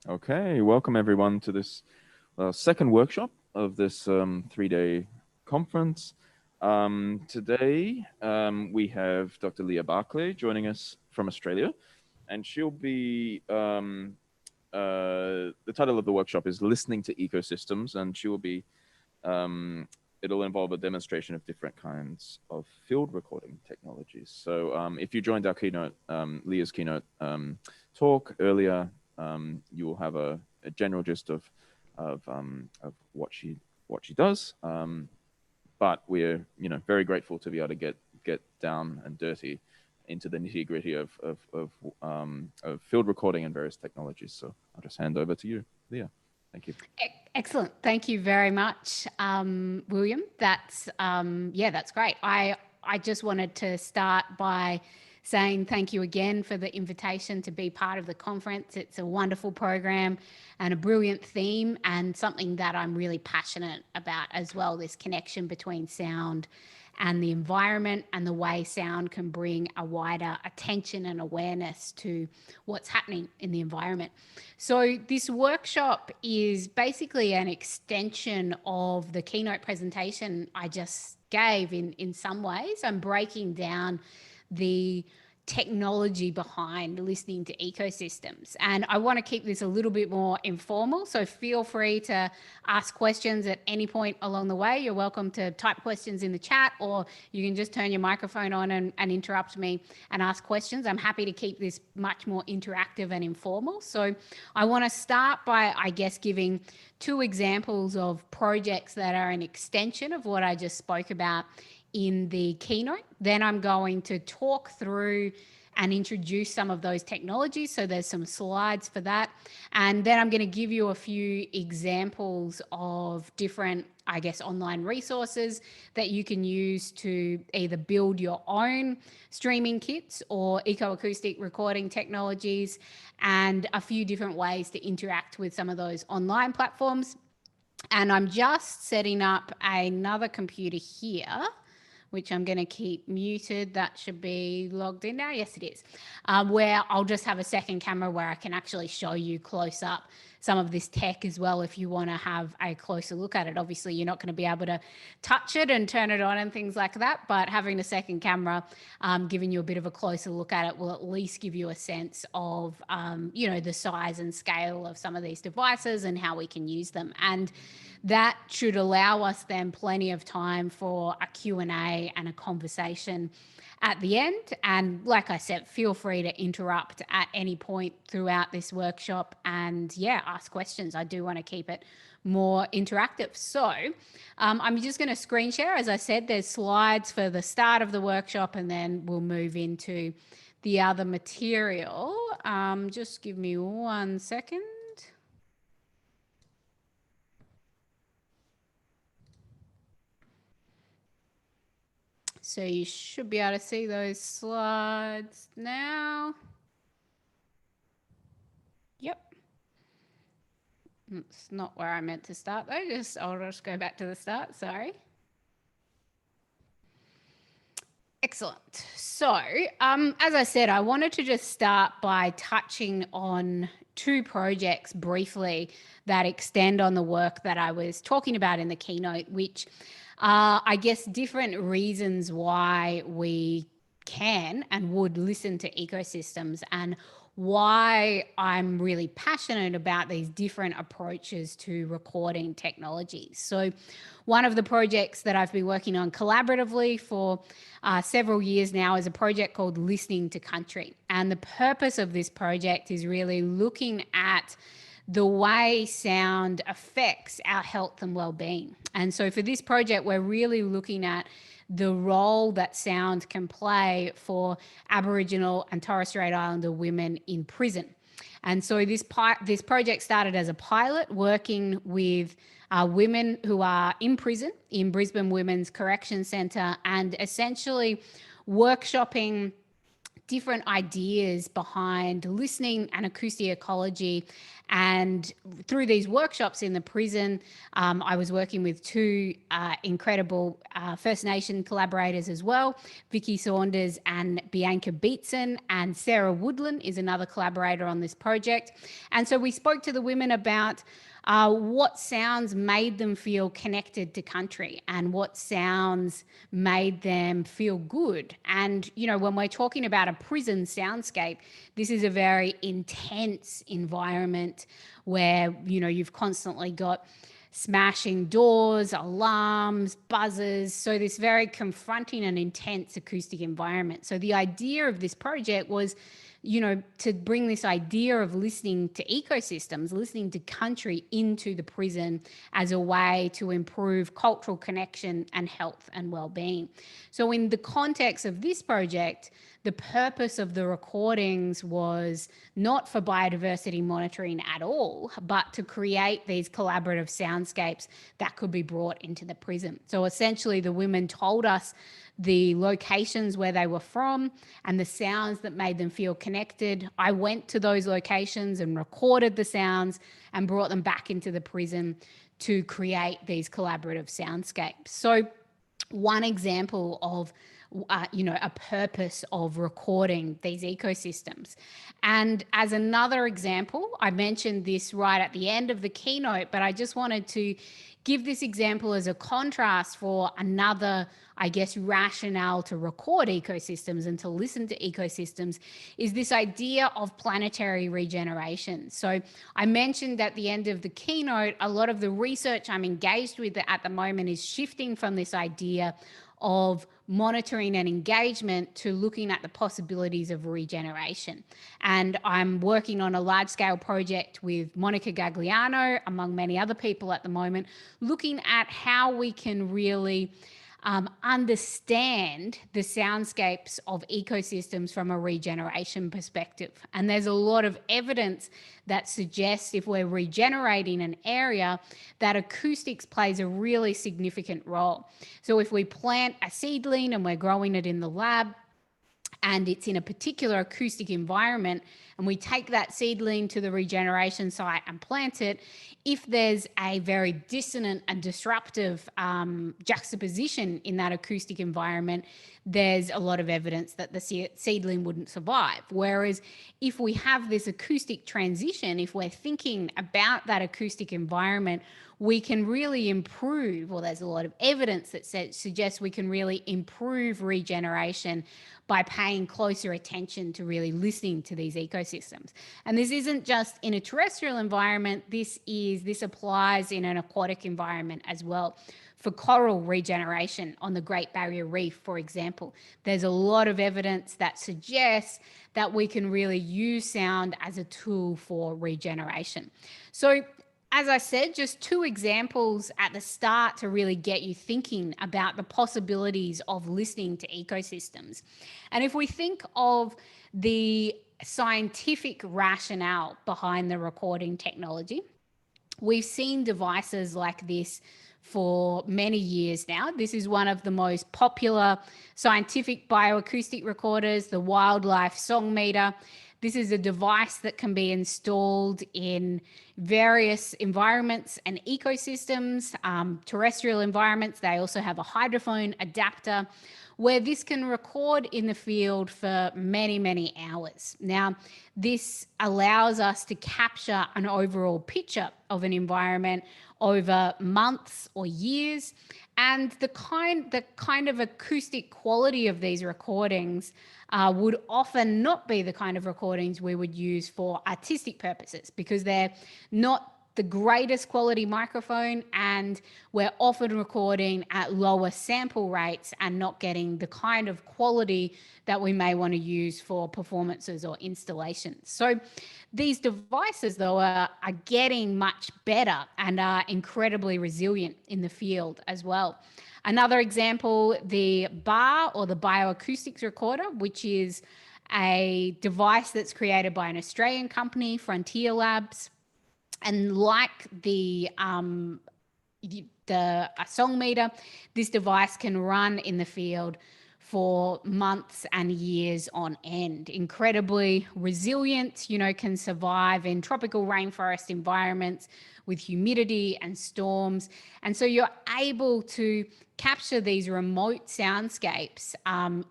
Okay, welcome everyone to this second workshop of this 3-day conference. Today we have Dr. Leah Barclay joining us from Australia, and she'll be, the title of the workshop is Listening to Ecosystems, and she will be, it'll involve a demonstration of different kinds of field recording technologies. So if you joined our keynote, Leah's keynote talk earlier, you will have a general gist of what she does. But we're very grateful to be able to get down and dirty into the nitty gritty of field recording and various technologies. So I'll just hand over to you, Leah. Thank you. Excellent. Thank you very much, William. That's that's great. I just wanted to start by saying thank you again for the invitation to be part of the conference. It's a wonderful program and a brilliant theme, and something that I'm really passionate about as well, this connection between sound and the environment, and the way sound can bring a wider attention and awareness to what's happening in the environment. So this workshop is basically an extension of the keynote presentation I just gave in some ways. I'm breaking down the technology behind listening to ecosystems. And I want to keep this a little bit more informal. So feel free to ask questions at any point along the way. You're welcome to type questions in the chat, or you can just turn your microphone on and interrupt me and ask questions. I'm happy to keep this much more interactive and informal. So I want to start by, I guess, giving 2 examples of projects that are an extension of what I just spoke about in the keynote. Then I'm going to talk through and introduce some of those technologies. So there's some slides for that. And then I'm going to give you a few examples of different, I guess, online resources that you can use to either build your own streaming kits or ecoacoustic recording technologies, and a few different ways to interact with some of those online platforms. And I'm just setting up another computer here, which I'm going to keep muted. That should be logged in now. Yes, it is. Where I'll just have a second camera where I can actually show you close up some of this tech as well, if you want to have a closer look at it. Obviously, you're not going to be able to touch it and turn it on and things like that, but having a second camera, giving you a bit of a closer look at it, will at least give you a sense of, the size and scale of some of these devices and how we can use them. And that should allow us then plenty of time for a Q&A and a conversation at the end. And like I said, feel free to interrupt at any point throughout this workshop and ask questions. I do want to keep it more interactive. So I'm just going to screen share. As I said, there's slides for the start of the workshop, and then we'll move into the other material. Just give me 1 second. So you should be able to see those slides now. Yep. It's not where I meant to start though. I'll just go back to the start, sorry. Excellent. So, as I said, I wanted to just start by touching on 2 projects briefly that extend on the work that I was talking about in the keynote, which I guess different reasons why we can and would listen to ecosystems, and why I'm really passionate about these different approaches to recording technologies. So one of the projects that I've been working on collaboratively for several years now is a project called Listening to Country. And the purpose of this project is really looking at the way sound affects our health and well-being. And so for this project, we're really looking at the role that sound can play for Aboriginal and Torres Strait Islander women in prison. And so this project started as a pilot, working with women who are in prison in Brisbane Women's Correction Centre, and essentially workshopping different ideas behind listening and acoustic ecology. And through these workshops in the prison, I was working with two incredible First Nation collaborators as well, Vicky Saunders and Bianca Beatson, and Sarah Woodland is another collaborator on this project. And so we spoke to the women about what sounds made them feel connected to country and what sounds made them feel good. And, you know, when we're talking about a prison soundscape, this is a very intense environment where, you know, you've constantly got smashing doors, alarms, buzzers. So this very confronting and intense acoustic environment. So the idea of this project was, you know, to bring this idea of listening to ecosystems, listening to country into the prison as a way to improve cultural connection and health and well-being. So in the context of this project, the purpose of the recordings was not for biodiversity monitoring at all, but to create these collaborative soundscapes that could be brought into the prison. So essentially the women told us the locations where they were from and the sounds that made them feel connected. I went to those locations and recorded the sounds and brought them back into the prison to create these collaborative soundscapes. So one example of you know, a purpose of recording these ecosystems. And as another example, I mentioned this right at the end of the keynote, but I just wanted to give this example as a contrast for another, I guess, rationale to record ecosystems and to listen to ecosystems is this idea of planetary regeneration. So I mentioned at the end of the keynote, a lot of the research I'm engaged with at the moment is shifting from this idea of monitoring and engagement to looking at the possibilities of regeneration. And I'm working on a large-scale project with Monica Gagliano, among many other people at the moment, looking at how we can really understand the soundscapes of ecosystems from a regeneration perspective. And there's a lot of evidence that suggests if we're regenerating an area, that acoustics plays a really significant role. So if we plant a seedling and we're growing it in the lab, and it's in a particular acoustic environment, and we take that seedling to the regeneration site and plant it, if there's a very dissonant and disruptive juxtaposition in that acoustic environment, there's a lot of evidence that the seedling wouldn't survive. Whereas if we have this acoustic transition, if we're thinking about that acoustic environment, we can really improve, or there's a lot of evidence that suggests we can really improve regeneration by paying closer attention to really listening to these ecosystems. And this isn't just in a terrestrial environment, this applies in an aquatic environment as well. For coral regeneration on the Great Barrier Reef, for example, there's a lot of evidence that suggests that we can really use sound as a tool for regeneration. So as I said, just two examples at the start to really get you thinking about the possibilities of listening to ecosystems. And if we think of the scientific rationale behind the recording technology, we've seen devices like this for many years now. This is one of the most popular scientific bioacoustic recorders, the Wildlife Song Meter. This is a device that can be installed in various environments and ecosystems, terrestrial environments. They also have a hydrophone adapter where this can record in the field for many, many hours. Now, this allows us to capture an overall picture of an environment over months or years. And the kind of acoustic quality of these recordings would often not be the kind of recordings we would use for artistic purposes, because they're not the greatest quality microphone, and we're often recording at lower sample rates and not getting the kind of quality that we may want to use for performances or installations. So these devices, though, are getting much better and are incredibly resilient in the field as well. Another example, the BAR, or the Bioacoustics Recorder, which is a device that's created by an Australian company, Frontier Labs. And like the song meter, this device can run in the field for months and years on end. Incredibly resilient, can survive in tropical rainforest environments with humidity and storms. And so you're able to capture these remote soundscapes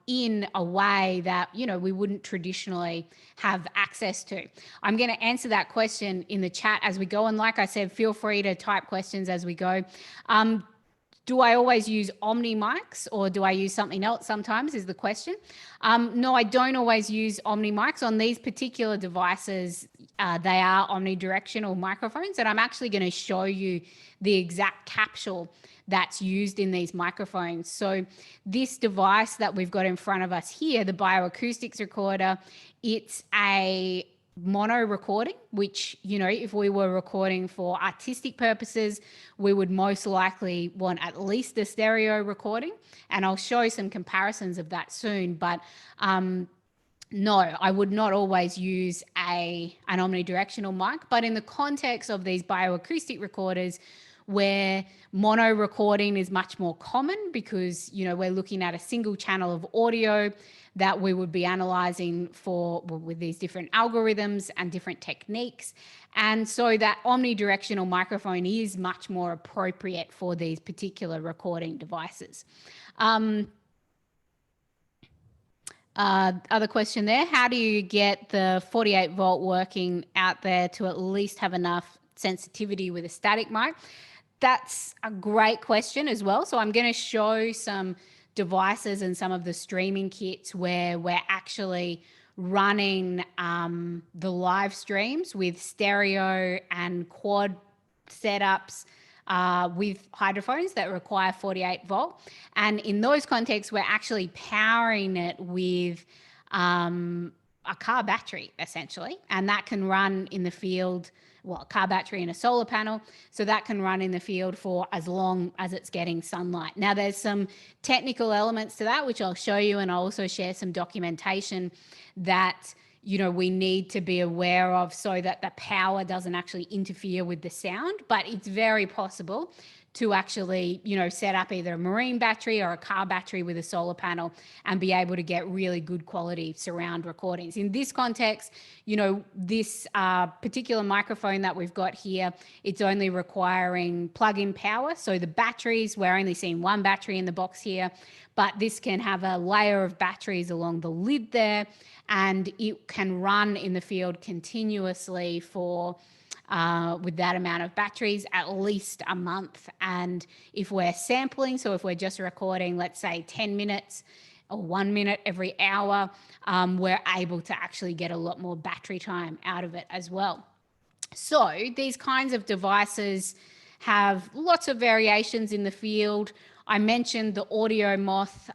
in a way that, we wouldn't traditionally have access to. I'm going to answer that question in the chat as we go. And like I said, feel free to type questions as we go. Do I always use Omni mics or do I use something else sometimes is the question. No, I don't always use Omni mics. On these particular devices, they are omnidirectional microphones, and I'm actually going to show you the exact capsule that's used in these microphones. So this device that we've got in front of us here, the Bioacoustics Recorder, it's a mono recording, which, if we were recording for artistic purposes, we would most likely want at least a stereo recording. And I'll show some comparisons of that soon. But no, I would not always use an omnidirectional mic. But in the context of these bioacoustic recorders, where mono recording is much more common because, we're looking at a single channel of audio that we would be analyzing with these different algorithms and different techniques. And so that omnidirectional microphone is much more appropriate for these particular recording devices. Other question there, how do you get the 48 volt working out there to at least have enough sensitivity with a static mic? That's a great question as well. So I'm going to show some devices and some of the streaming kits where we're actually running the live streams with stereo and quad setups with hydrophones that require 48 volt. And in those contexts, we're actually powering it with a car battery, essentially. And that can run in the field, a car battery and a solar panel. So that can run in the field for as long as it's getting sunlight. Now, there's some technical elements to that, which I'll show you. And I'll also share some documentation that, we need to be aware of so that the power doesn't actually interfere with the sound. But it's very possible to actually, set up either a marine battery or a car battery with a solar panel and be able to get really good quality surround recordings. In this context, this particular microphone that we've got here, it's only requiring plug-in power. So the batteries, we're only seeing one battery in the box here, but this can have a layer of batteries along the lid there, and it can run in the field continuously for with that amount of batteries, at least a month. And if we're sampling, so if we're just recording, let's say 10 minutes or 1 minute every hour, we're able to actually get a lot more battery time out of it as well. So these kinds of devices have lots of variations in the field. I mentioned the Audio Moth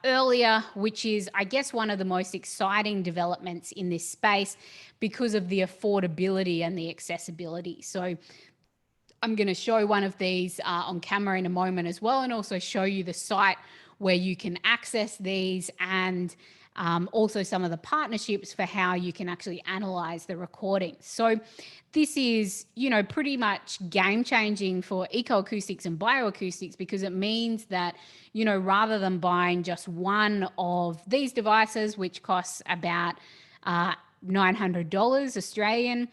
earlier, which is, I guess, one of the most exciting developments in this space because of the affordability and the accessibility. So I'm going to show one of these on camera in a moment as well, and also show you the site where you can access these, and also some of the partnerships for how you can actually analyze the recordings. So this is, pretty much game changing for ecoacoustics and bioacoustics, because it means that, rather than buying just one of these devices, which costs about $900 Australian,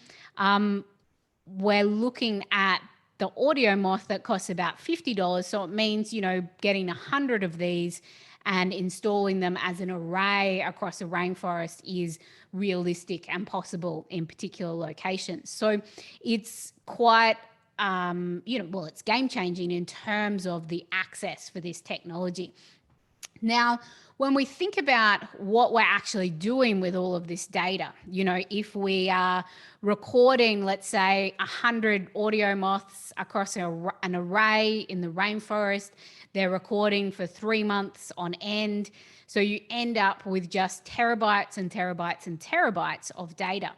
we're looking at the Audio Moth that costs about $50. So it means, getting 100 of these and installing them as an array across a rainforest is realistic and possible in particular locations. So it's quite, it's game changing in terms of the access for this technology. Now, when we think about what we're actually doing with all of this data, if we are recording, let's say, 100 Audio Moths across an array in the rainforest, they're recording for 3 months on end. So you end up with just terabytes and terabytes and terabytes of data.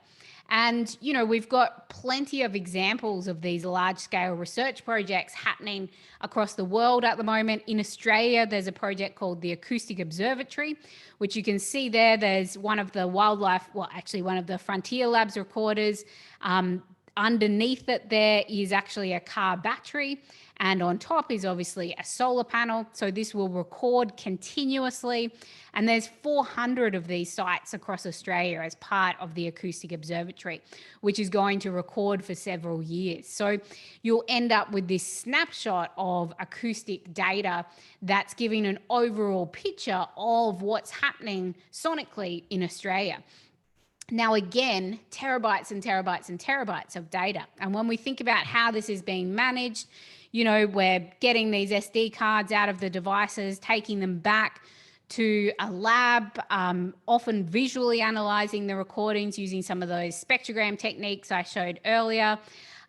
And, we've got plenty of examples of these large-scale research projects happening across the world at the moment. In Australia, there's a project called the Acoustic Observatory, which you can see there. There's one of the one of the Frontier Labs recorders underneath it there is actually a car battery, and on top is obviously a solar panel. So this will record continuously. And there's 400 of these sites across Australia as part of the Acoustic Observatory, which is going to record for several years. So you'll end up with this snapshot of acoustic data that's giving an overall picture of what's happening sonically in Australia. Now, again, terabytes and terabytes and terabytes of data. And when we think about how this is being managed, you know, we're getting these SD cards out of the devices, taking them back to a lab, often visually analyzing the recordings using some of those spectrogram techniques I showed earlier,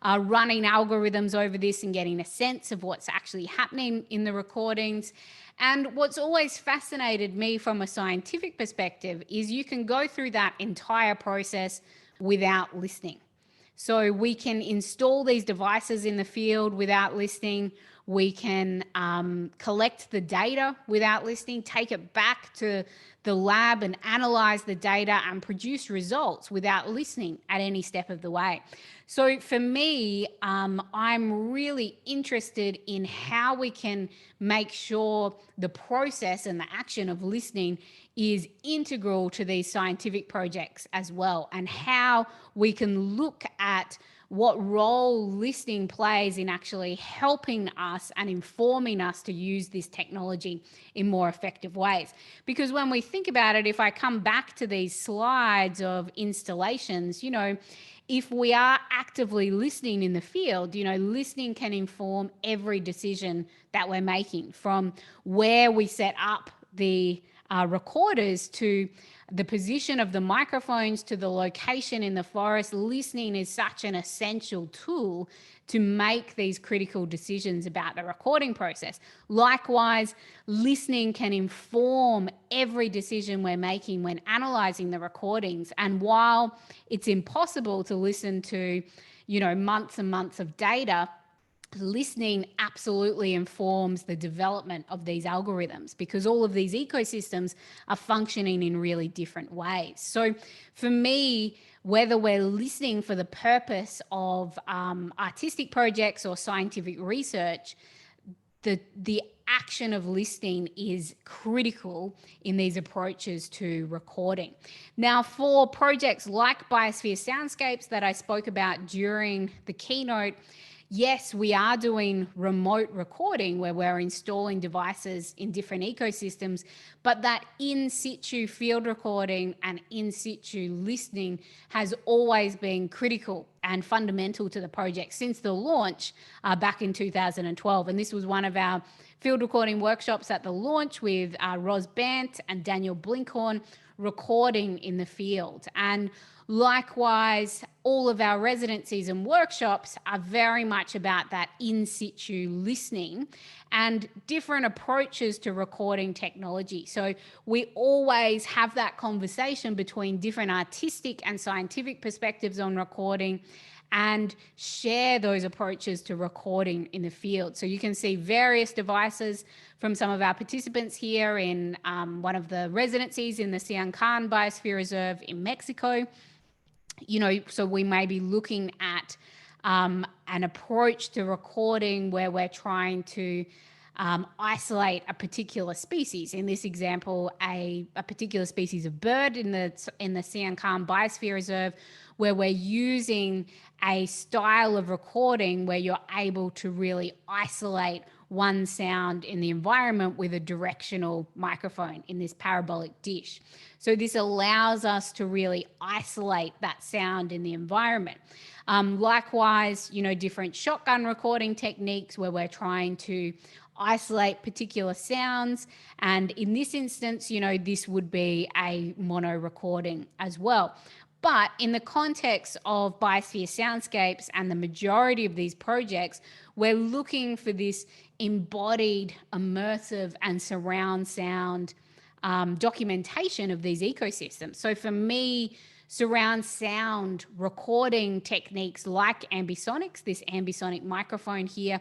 running algorithms over this and getting a sense of what's actually happening in the recordings. And what's always fascinated me from a scientific perspective is you can go through that entire process without listening. So we can install these devices in the field without listening. We can collect the data without listening, take it back to the lab and analyze the data and produce results without listening at any step of the way. So for me, I'm really interested in how we can make sure the process and the action of listening is integral to these scientific projects as well, and how we can look at what role listening plays in actually helping us and informing us to use this technology in more effective ways. Because when we think about it, if I come back to these slides of installations, you know, if we are actively listening in the field, you know, listening can inform every decision that we're making, from where we set up the recorders to the position of the microphones to the location in the forest. Listening is such an essential tool to make these critical decisions about the recording process. Likewise, listening can inform every decision we're making when analyzing the recordings. And while it's impossible to listen to, you know, months and months of data, listening absolutely informs the development of these algorithms, because all of these ecosystems are functioning in really different ways. So for me, whether we're listening for the purpose of artistic projects or scientific research, the action of listening is critical in these approaches to recording. Now, for projects like Biosphere Soundscapes that I spoke about during the keynote, yes, we are doing remote recording where we're installing devices in different ecosystems, but that in situ field recording and in situ listening has always been critical and fundamental to the project since the launch back in 2012. And this was one of our field recording workshops at the launch with Ros Bant and Daniel Blinkhorn recording in the field. And likewise, all of our residencies and workshops are very much about that in situ listening and different approaches to recording technology. So we always have that conversation between different artistic and scientific perspectives on recording and share those approaches to recording in the field. So you can see various devices from some of our participants here in one of the residencies in the Siancan Biosphere Reserve in Mexico. You know, so we may be looking at an approach to recording where we're trying to isolate a particular species. In this example, a particular species of bird in the Siancan Biosphere Reserve, where we're using a style of recording where you're able to really isolate one sound in the environment with a directional microphone in this parabolic dish. So this allows us to really isolate that sound in the environment. Likewise, you know, different shotgun recording techniques where we're trying to isolate particular sounds. And in this instance, you know, this would be a mono recording as well. But in the context of Biosphere Soundscapes and the majority of these projects, we're looking for this embodied, immersive and surround sound documentation of these ecosystems. So for me, surround sound recording techniques like ambisonics, this ambisonic microphone here,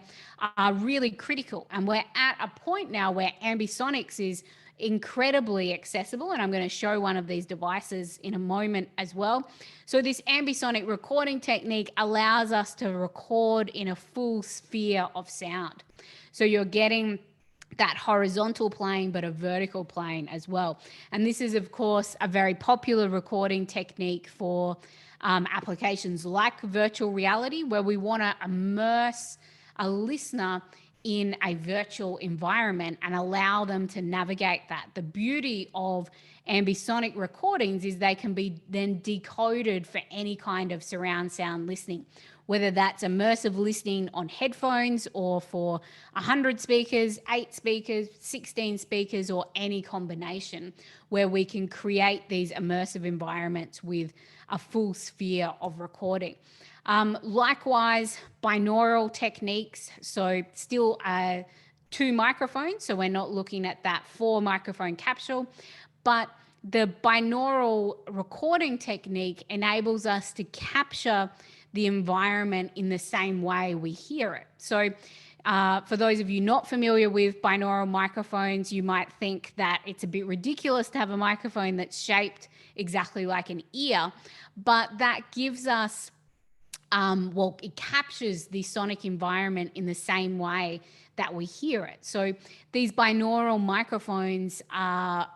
are really critical. And we're at a point now where ambisonics is incredibly accessible. And I'm going to show one of these devices in a moment as well. So this ambisonic recording technique allows us to record in a full sphere of sound. So you're getting that horizontal plane, but a vertical plane as well. And this is, of course, a very popular recording technique for applications like virtual reality, where we want to immerse a listener in a virtual environment and allow them to navigate that. The beauty of ambisonic recordings is they can be then decoded for any kind of surround sound listening, whether that's immersive listening on headphones or for 100 speakers, 8 speakers, 16 speakers, or any combination, where we can create these immersive environments with a full sphere of recording. Likewise, binaural techniques, so still 2 microphones, so we're not looking at that 4 microphone capsule, but the binaural recording technique enables us to capture the environment in the same way we hear it. So for those of you not familiar with binaural microphones, you might think that it's a bit ridiculous to have a microphone that's shaped exactly like an ear, but that gives us well, it captures the sonic environment in the same way that we hear it. So these binaural microphones are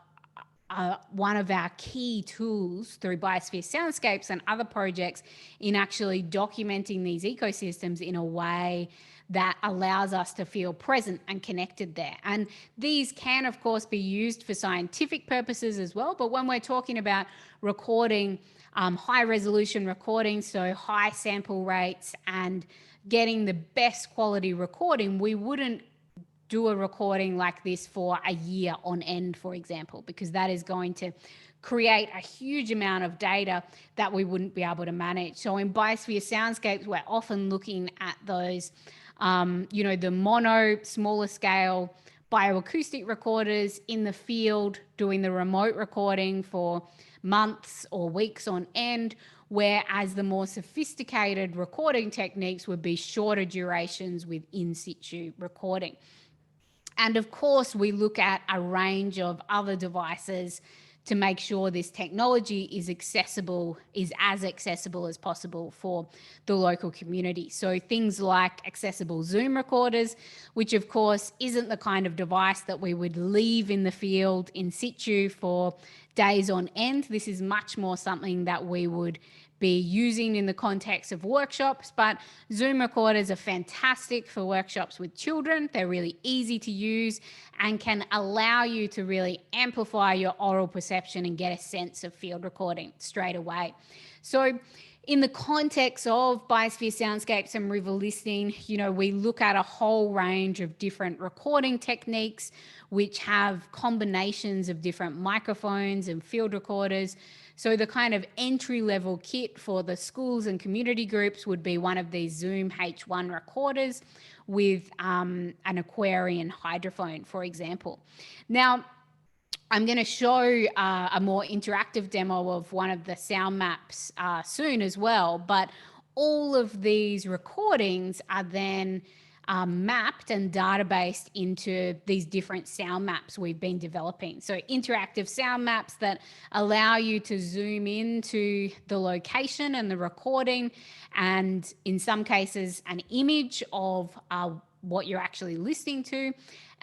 one of our key tools through Biosphere Soundscapes and other projects in actually documenting these ecosystems in a way that allows us to feel present and connected there. And these can, of course, be used for scientific purposes as well. But when we're talking about recording high resolution recording, so high sample rates and getting the best quality recording, we wouldn't do a recording like this for a year on end, for example, because that is going to create a huge amount of data that we wouldn't be able to manage. So in Biosphere Soundscapes, we're often looking at those, the mono, smaller scale bioacoustic recorders in the field doing the remote recording for months or weeks on end, whereas the more sophisticated recording techniques would be shorter durations with in situ recording. And of course, we look at a range of other devices to make sure this technology is as accessible as possible for the local community. So things like accessible Zoom recorders, which of course isn't the kind of device that we would leave in the field in situ for days on end. This is much more something that we would be using in the context of workshops, but Zoom recorders are fantastic for workshops with children. They're really easy to use and can allow you to really amplify your oral perception and get a sense of field recording straight away. So in the context of Biosphere Soundscapes and river listening, we look at a whole range of different recording techniques which have combinations of different microphones and field recorders. So the kind of entry-level kit for the schools and community groups would be one of these Zoom H1 recorders with an Aquarian Hydrophone, for example. Now, I'm going to show a more interactive demo of one of the sound maps soon as well, but all of these recordings are then mapped and databased into these different sound maps we've been developing. So interactive sound maps that allow you to zoom into the location and the recording, and in some cases an image of what you're actually listening to,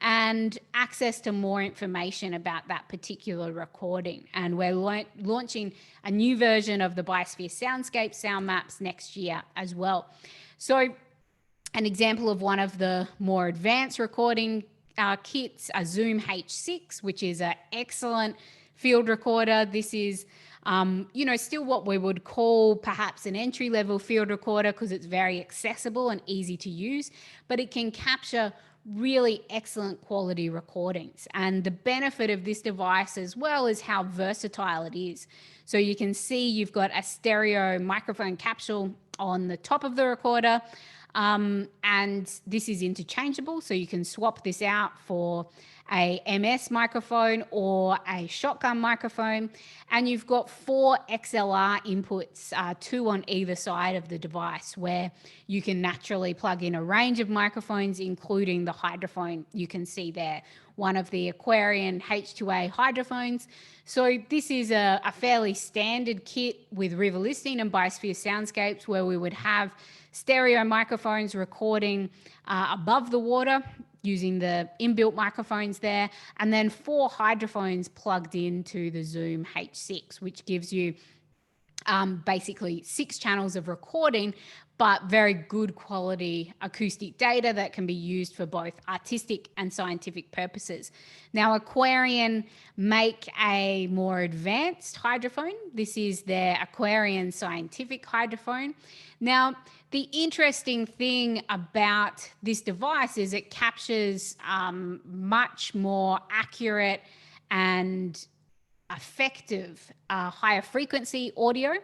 and access to more information about that particular recording. And we're launching a new version of the Biosphere Soundscape sound maps next year as well. So an example of one of the more advanced recording kits, a Zoom H6, which is an excellent field recorder. This is, still what we would call perhaps an entry-level field recorder because it's very accessible and easy to use, but it can capture really excellent quality recordings. And the benefit of this device as well is how versatile it is. So you can see you've got a stereo microphone capsule on the top of the recorder. And this is interchangeable, so you can swap this out for a MS microphone or a shotgun microphone, and you've got 4 XLR inputs, 2 on either side of the device, where you can naturally plug in a range of microphones, including the hydrophone you can see there, one of the Aquarian H2A hydrophones. So this is a fairly standard kit with river listening and Biosphere soundscapes, where we would have stereo microphones recording above the water using the inbuilt microphones there, and then 4 hydrophones plugged into the Zoom H6, which gives you basically 6 channels of recording, but very good quality acoustic data that can be used for both artistic and scientific purposes. Now, Aquarian make a more advanced hydrophone. This is their Aquarian scientific hydrophone. Now, the interesting thing about this device is it captures much more accurate and effective higher frequency audio,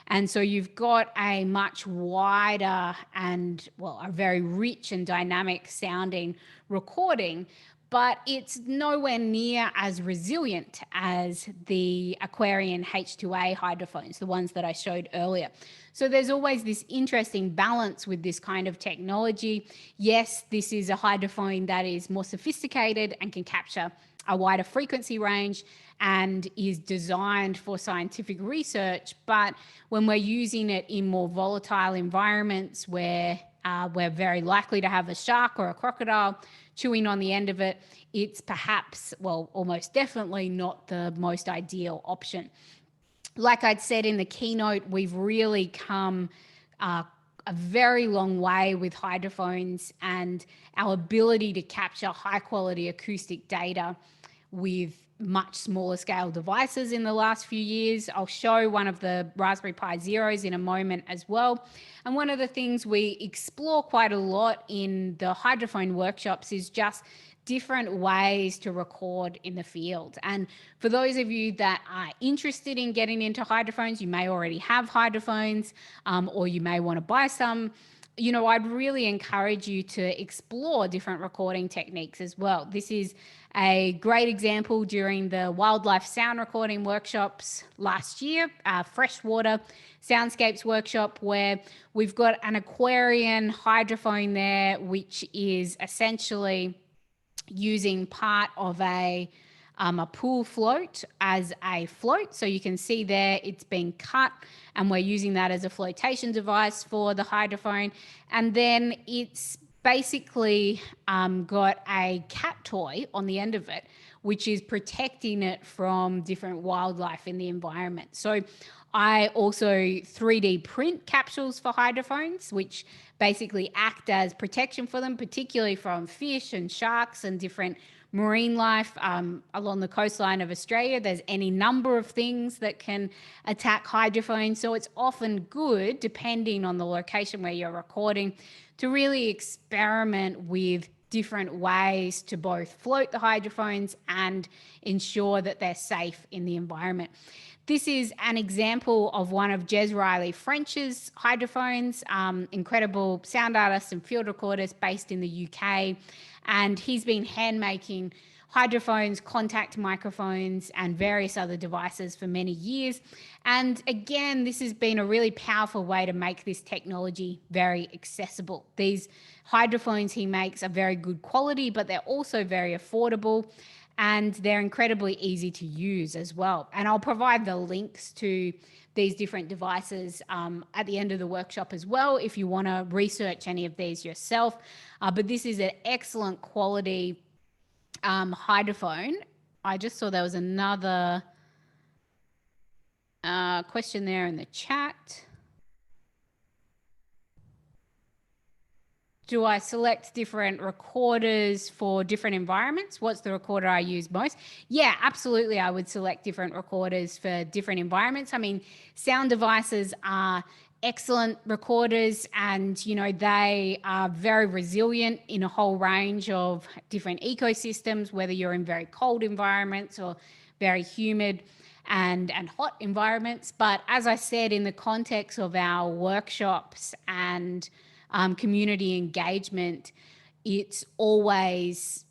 and so you've got a much wider and, well, a very rich and dynamic sounding recording, but it's nowhere near as resilient as the Aquarian H2A hydrophones, the ones that I showed earlier. So there's always this interesting balance with this kind of technology. Yes, this is a hydrophone that is more sophisticated and can capture a wider frequency range and is designed for scientific research, but when we're using it in more volatile environments where we're very likely to have a shark or a crocodile chewing on the end of it, it's perhaps, well, almost definitely not the most ideal option. Like I'd said in the keynote, we've really come a very long way with hydrophones and our ability to capture high quality acoustic data with much smaller scale devices in the last few years. I'll show one of the Raspberry Pi Zeros in a moment as well. And one of the things we explore quite a lot in the hydrophone workshops is just different ways to record in the field. And for those of you that are interested in getting into hydrophones, you may already have hydrophones, or you may want to buy some. You know, I'd really encourage you to explore different recording techniques as well. This is a great example during the wildlife sound recording workshops last year, freshwater soundscapes workshop, where we've got an Aquarian hydrophone there, which is essentially using part of a pool float as a float. So you can see there it's been cut, and we're using that as a flotation device for the hydrophone. And then it's basically got a cat toy on the end of it, which is protecting it from different wildlife in the environment. So I also 3D print capsules for hydrophones, which basically act as protection for them, particularly from fish and sharks and different marine life along the coastline of Australia. There's any number of things that can attack hydrophones. So it's often good, depending on the location where you're recording, to really experiment with different ways to both float the hydrophones and ensure that they're safe in the environment. This is an example of one of Jez Riley French's hydrophones, incredible sound artist and field recordist based in the UK. And he's been hand making hydrophones, contact microphones, and various other devices for many years. And again, this has been a really powerful way to make this technology very accessible. These hydrophones he makes are very good quality, but they're also very affordable, and they're incredibly easy to use as well. And I'll provide the links to these different devices at the end of the workshop as well, if you want to research any of these yourself. But this is an excellent quality hydrophone. I just saw there was another question there in the chat. Do I select different recorders for different environments? What's the recorder I use most? Yeah, absolutely. I would select different recorders for different environments. I mean, sound devices are excellent recorders, and, you know, they are very resilient in a whole range of different ecosystems, whether you're in very cold environments or very humid and hot environments. But as I said, in the context of our workshops and community engagement, it's always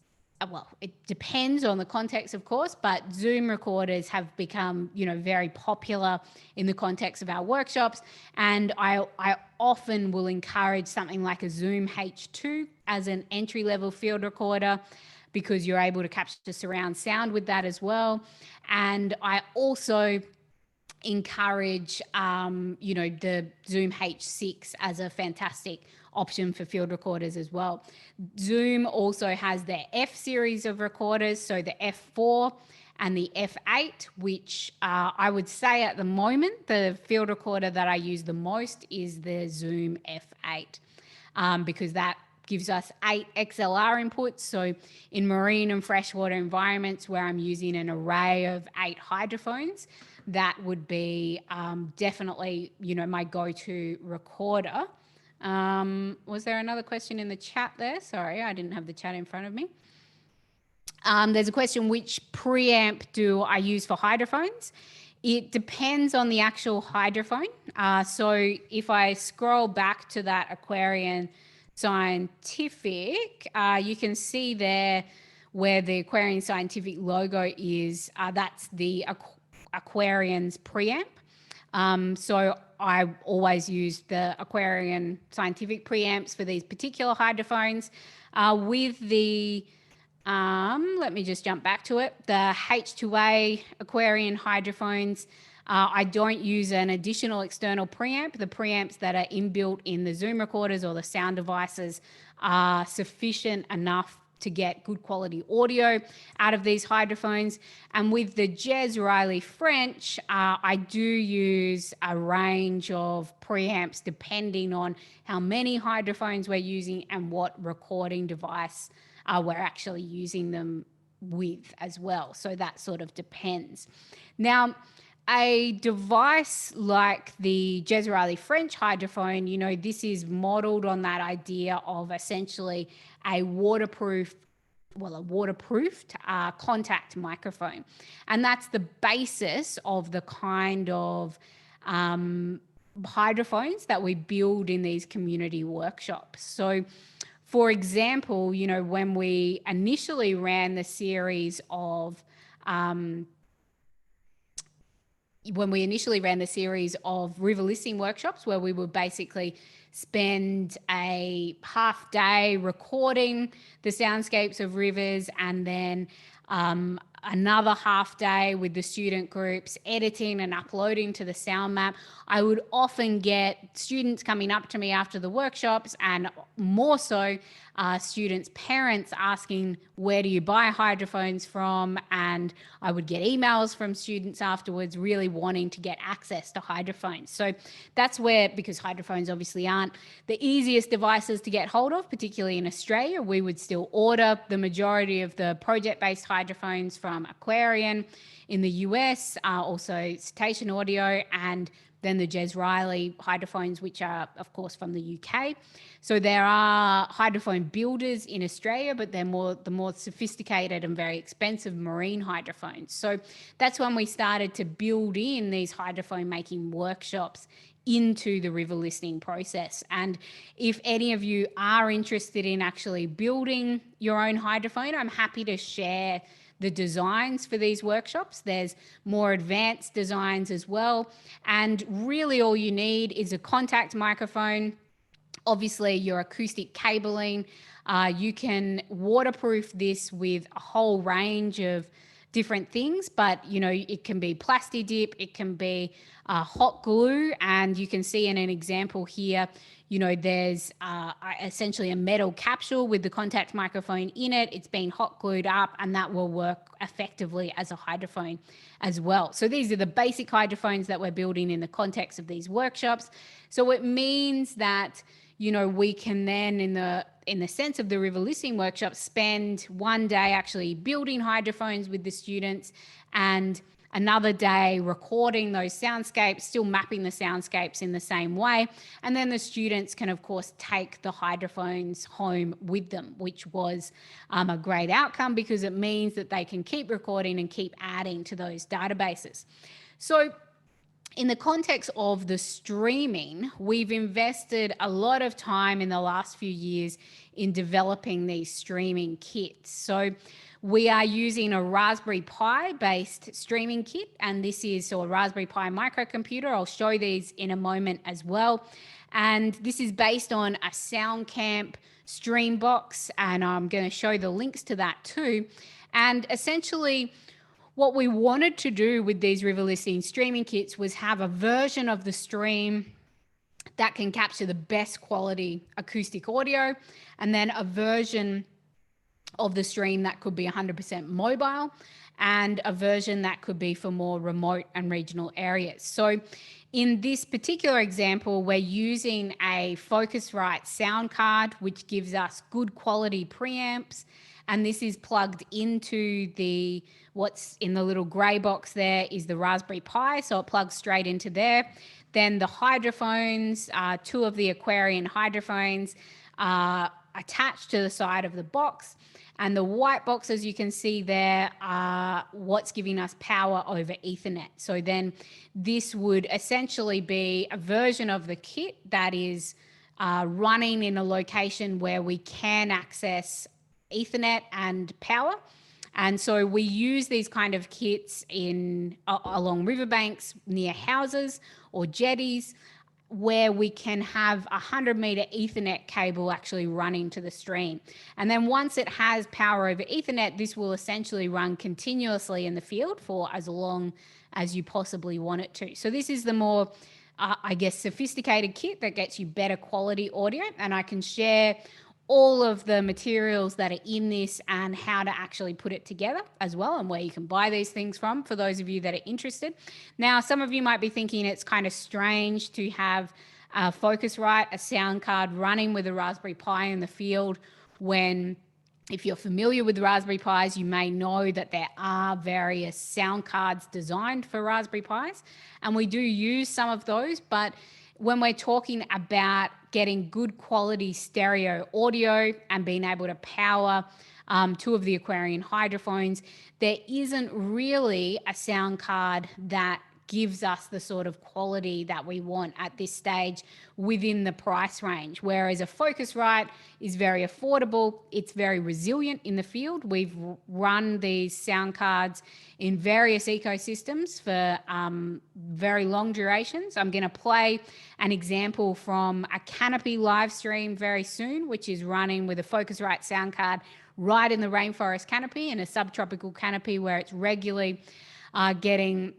well, it depends on the context, of course, but Zoom recorders have become, very popular in the context of our workshops. And I often will encourage something like a Zoom H2 as an entry-level field recorder, because you're able to capture surround sound with that as well. And I also encourage, the Zoom H6 as a fantastic option for field recorders as well. Zoom also has their F series of recorders, so the F4 and the F8, which I would say at the moment, the field recorder that I use the most is the Zoom F8, because that gives us 8 XLR inputs. So in marine and freshwater environments where I'm using an array of 8 hydrophones, that would be definitely, my go-to recorder. Was there another question in the chat there? Sorry, I didn't have the chat in front of me. There's a question, which preamp do I use for hydrophones? It depends on the actual hydrophone. So if I scroll back to that Aquarian Scientific, you can see there where the Aquarian Scientific logo is. That's the Aquarian's preamp. So I always use the Aquarian Scientific preamps for these particular hydrophones. With the, let me just jump back to it, the H2A Aquarian hydrophones, I don't use an additional external preamp. The preamps that are inbuilt in the Zoom recorders or the sound devices are sufficient enough to get good quality audio out of these hydrophones. And with the Jez Riley French, I do use a range of preamps depending on how many hydrophones we're using and what recording device we're actually using them with as well. So that sort of depends. Now, a device like the Jez Riley French hydrophone, this is modeled on that idea of essentially a waterproofed contact microphone. And that's the basis of the kind of hydrophones that we build in these community workshops. So for example, when we initially ran the series of river listening workshops, where we would basically spend a half day recording the soundscapes of rivers, and then another half day with the student groups editing and uploading to the sound map, I would often get students coming up to me after the workshops, and more so students' parents asking, where do you buy hydrophones from? And I would get emails from students afterwards really wanting to get access to hydrophones. So that's where, because hydrophones obviously aren't the easiest devices to get hold of, particularly in Australia, we would still order the majority of the project-based hydrophones from Aquarian. In the US, also Cetacean Audio, and then the Jez Riley hydrophones, which are, of course, from the UK. So there are hydrophone builders in Australia, but they're the more sophisticated and very expensive marine hydrophones. So that's when we started to build in these hydrophone making workshops into the river listening process. And if any of you are interested in actually building your own hydrophone, I'm happy to share the designs for these workshops. There's more advanced designs as well. And really all you need is a contact microphone, obviously your acoustic cabling. You can waterproof this with a whole range of different things, but it can be plasti dip, it can be hot glue, and you can see in an example here, there's essentially a metal capsule with the contact microphone in it. It's been hot glued up, and that will work effectively as a hydrophone as well. So these are the basic hydrophones that we're building in the context of these workshops. So it means that we can then, in the sense of the river listening workshop, spend one day actually building hydrophones with the students, and another day recording those soundscapes, still mapping the soundscapes in the same way. And then the students can, of course, take the hydrophones home with them, which was a great outcome, because it means that they can keep recording and keep adding to those databases. So in the context of the streaming, we've invested a lot of time in the last few years in developing these streaming kits. So we are using a Raspberry Pi based streaming kit, and this is a Raspberry Pi microcomputer. I'll show these in a moment as well. And this is based on a SoundCamp stream box, and I'm going to show the links to that too. And essentially, what we wanted to do with these river listening streaming kits was have a version of the stream that can capture the best quality acoustic audio, and then a version of the stream that could be 100% mobile, and a version that could be for more remote and regional areas. So in this particular example, we're using a Focusrite sound card, which gives us good quality preamps. And this is plugged into the, what's in the little gray box there is the Raspberry Pi. So it plugs straight into there. Then the hydrophones, two of the Aquarian hydrophones are attached to the side of the box. And the white boxes you can see there are what's giving us power over Ethernet. So then this would essentially be a version of the kit that is running in a location where we can access Ethernet and power. And so we use these kind of kits in along riverbanks, near houses or jetties, where we can have a 100-meter Ethernet cable actually running to the stream. And then once it has power over Ethernet, this will essentially run continuously in the field for as long as you possibly want it to. So this is the more, I guess, sophisticated kit that gets you better quality audio. And I can share all of the materials that are in this and how to actually put it together as well, and where you can buy these things from for those of you that are interested. Now, some of you might be thinking it's kind of strange to have a Focusrite, a sound card running with a Raspberry Pi in the field, when if you're familiar with Raspberry Pis, you may know that there are various sound cards designed for Raspberry Pis, and we do use some of those. But when we're talking about getting good quality stereo audio and being able to power two of the Aquarian hydrophones, there isn't really a sound card that gives us the sort of quality that we want at this stage within the price range. Whereas a Focusrite is very affordable, it's very resilient in the field. We've run these sound cards in various ecosystems for very long durations. I'm going to play an example from a canopy live stream very soon, which is running with a Focusrite sound card right in the rainforest canopy, in a subtropical canopy where it's regularly getting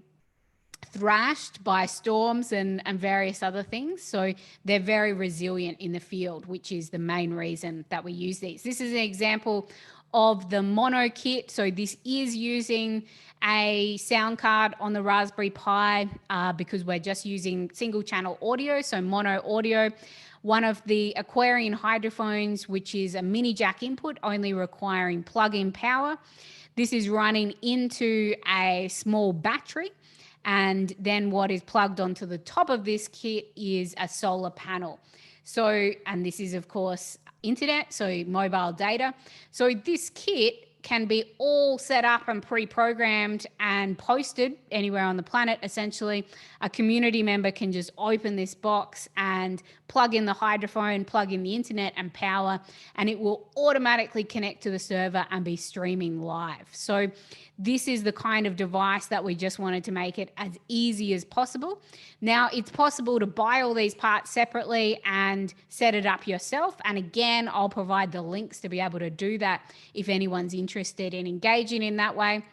thrashed by storms and various other things. So they're very resilient in the field, which is the main reason that we use these. This is an example of the mono kit. So this is using a sound card on the Raspberry Pi because we're just using single channel audio, so mono audio. One of the Aquarian hydrophones, which is a mini jack input, only requiring plug-in power. This is running into a small battery. And then what is plugged onto the top of this kit is a solar panel. So, and this is of course internet, so mobile data. So this kit can be all set up and pre-programmed and posted anywhere on the planet. Essentially, a community member can just open this box and plug in the hydrophone, plug in the internet and power, and it will automatically connect to the server and be streaming live. So this is the kind of device that we just wanted to make it as easy as possible. Now, it's possible to buy all these parts separately and set it up yourself. And again, I'll provide the links to be able to do that if anyone's interested in engaging in that way.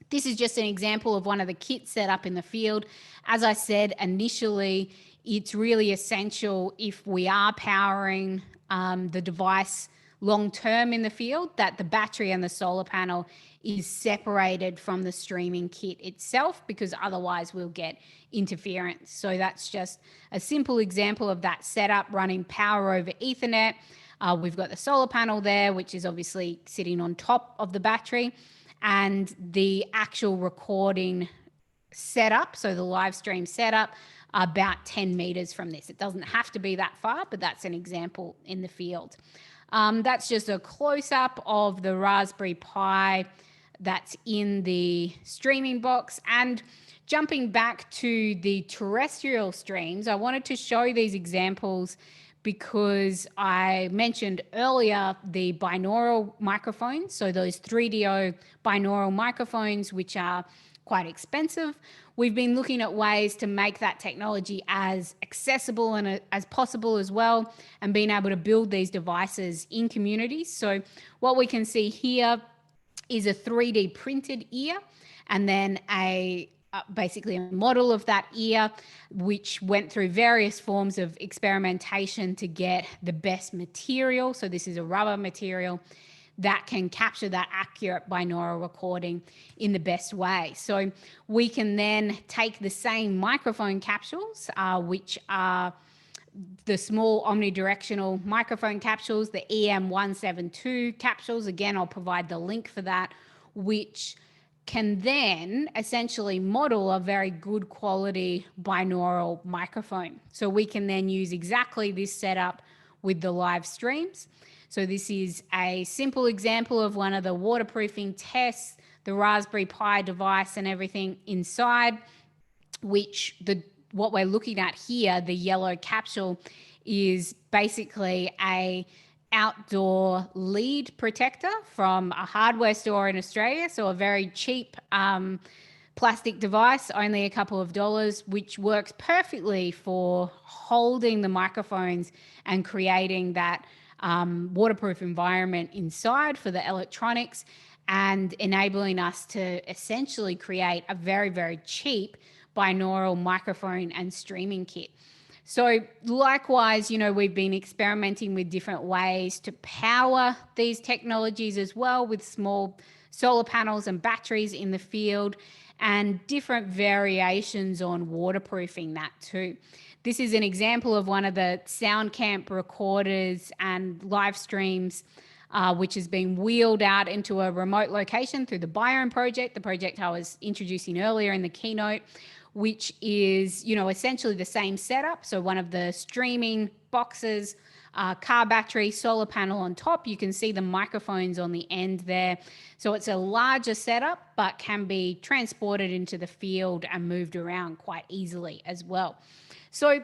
This is just an example of one of the kits set up in the field. As I said initially, it's really essential if we are powering the device long-term in the field that the battery and the solar panel is separated from the streaming kit itself, because otherwise we'll get interference. So that's just a simple example of that setup running power over Ethernet. We've got the solar panel there, which is obviously sitting on top of the battery, and the actual recording setup, so the live stream setup, about 10 meters from this. It doesn't have to be that far, but that's an example in the field. That's just a close-up of the Raspberry Pi that's in the streaming box. And jumping back to the terrestrial streams, I wanted to show these examples because I mentioned earlier the binaural microphones. So those 3DO binaural microphones, which are quite expensive. We've been looking at ways to make that technology as accessible and as possible as well, and being able to build these devices in communities. So what we can see here is a 3D printed ear, and then basically a model of that ear, which went through various forms of experimentation to get the best material. So this is a rubber material that can capture that accurate binaural recording in the best way. So we can then take the same microphone capsules, which are the small omnidirectional microphone capsules, the EM172 capsules. Again, I'll provide the link for that, which can then essentially model a very good quality binaural microphone. So we can then use exactly this setup with the live streams. So this is a simple example of one of the waterproofing tests, the Raspberry Pi device and everything inside, which what we're looking at here, the yellow capsule, is basically a outdoor lead protector from a hardware store in Australia. So a very cheap plastic device, only a couple of dollars, which works perfectly for holding the microphones and creating that waterproof environment inside for the electronics, and enabling us to essentially create a very, very cheap binaural microphone and streaming kit. So likewise, we've been experimenting with different ways to power these technologies as well, with small solar panels and batteries in the field, and different variations on waterproofing that too. This is an example of one of the SoundCamp recorders and live streams, which has been wheeled out into a remote location through the Biome project, the project I was introducing earlier in the keynote, which is, essentially the same setup. So one of the streaming boxes, car battery, solar panel on top. You can see the microphones on the end there. So it's a larger setup, but can be transported into the field and moved around quite easily as well. So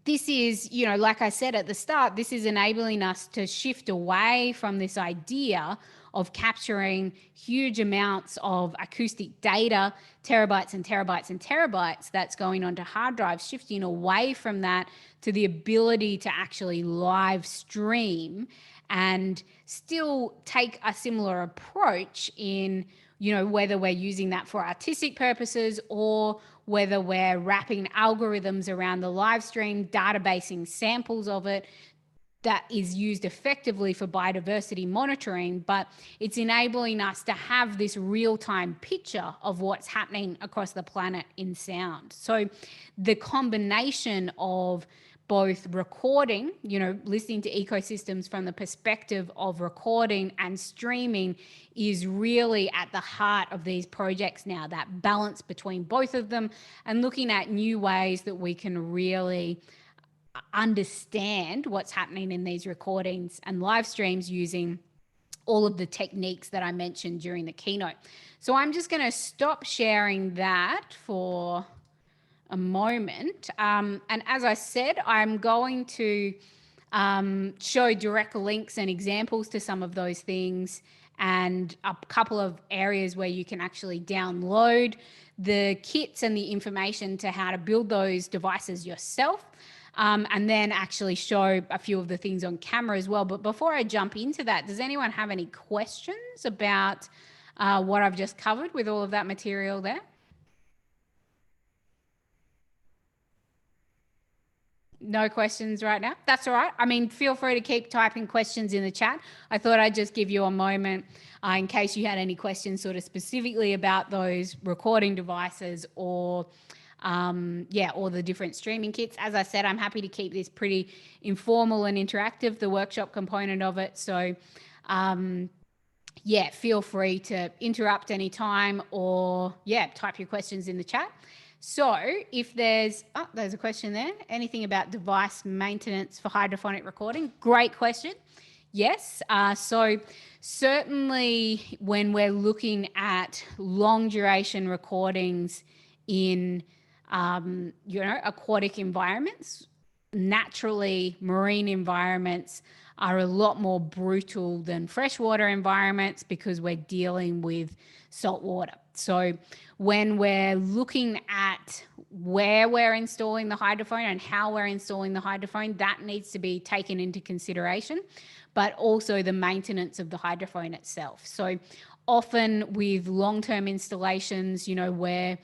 this is, like I said at the start, this is enabling us to shift away from this idea of capturing huge amounts of acoustic data, terabytes and terabytes and terabytes that's going onto hard drives, shifting away from that to the ability to actually live stream and still take a similar approach in, whether we're using that for artistic purposes or whether we're wrapping algorithms around the live stream, databasing samples of it, that is used effectively for biodiversity monitoring, but it's enabling us to have this real-time picture of what's happening across the planet in sound. So the combination of both recording, listening to ecosystems from the perspective of recording and streaming is really at the heart of these projects now, that balance between both of them, and looking at new ways that we can really understand what's happening in these recordings and live streams using all of the techniques that I mentioned during the keynote. So I'm just going to stop sharing that for a moment. And as I said, I'm going to show direct links and examples to some of those things, and a couple of areas where you can actually download the kits and the information to how to build those devices yourself. And then actually show a few of the things on camera as well. But before I jump into that, does anyone have any questions about what I've just covered with all of that material there? No questions right now? That's all right. I mean, feel free to keep typing questions in the chat. I thought I'd just give you a moment in case you had any questions sort of specifically about those recording devices or or the different streaming kits. As I said, I'm happy to keep this pretty informal and interactive, the workshop component of it. So feel free to interrupt anytime or type your questions in the chat. So if there's a question there, anything about device maintenance for hydrophonic recording? Great question. Yes. So certainly when we're looking at long duration recordings in, aquatic environments. Naturally, marine environments are a lot more brutal than freshwater environments because we're dealing with salt water. So when we're looking at where we're installing the hydrophone and how we're installing the hydrophone, that needs to be taken into consideration, but also the maintenance of the hydrophone itself. So often with long-term installations, we're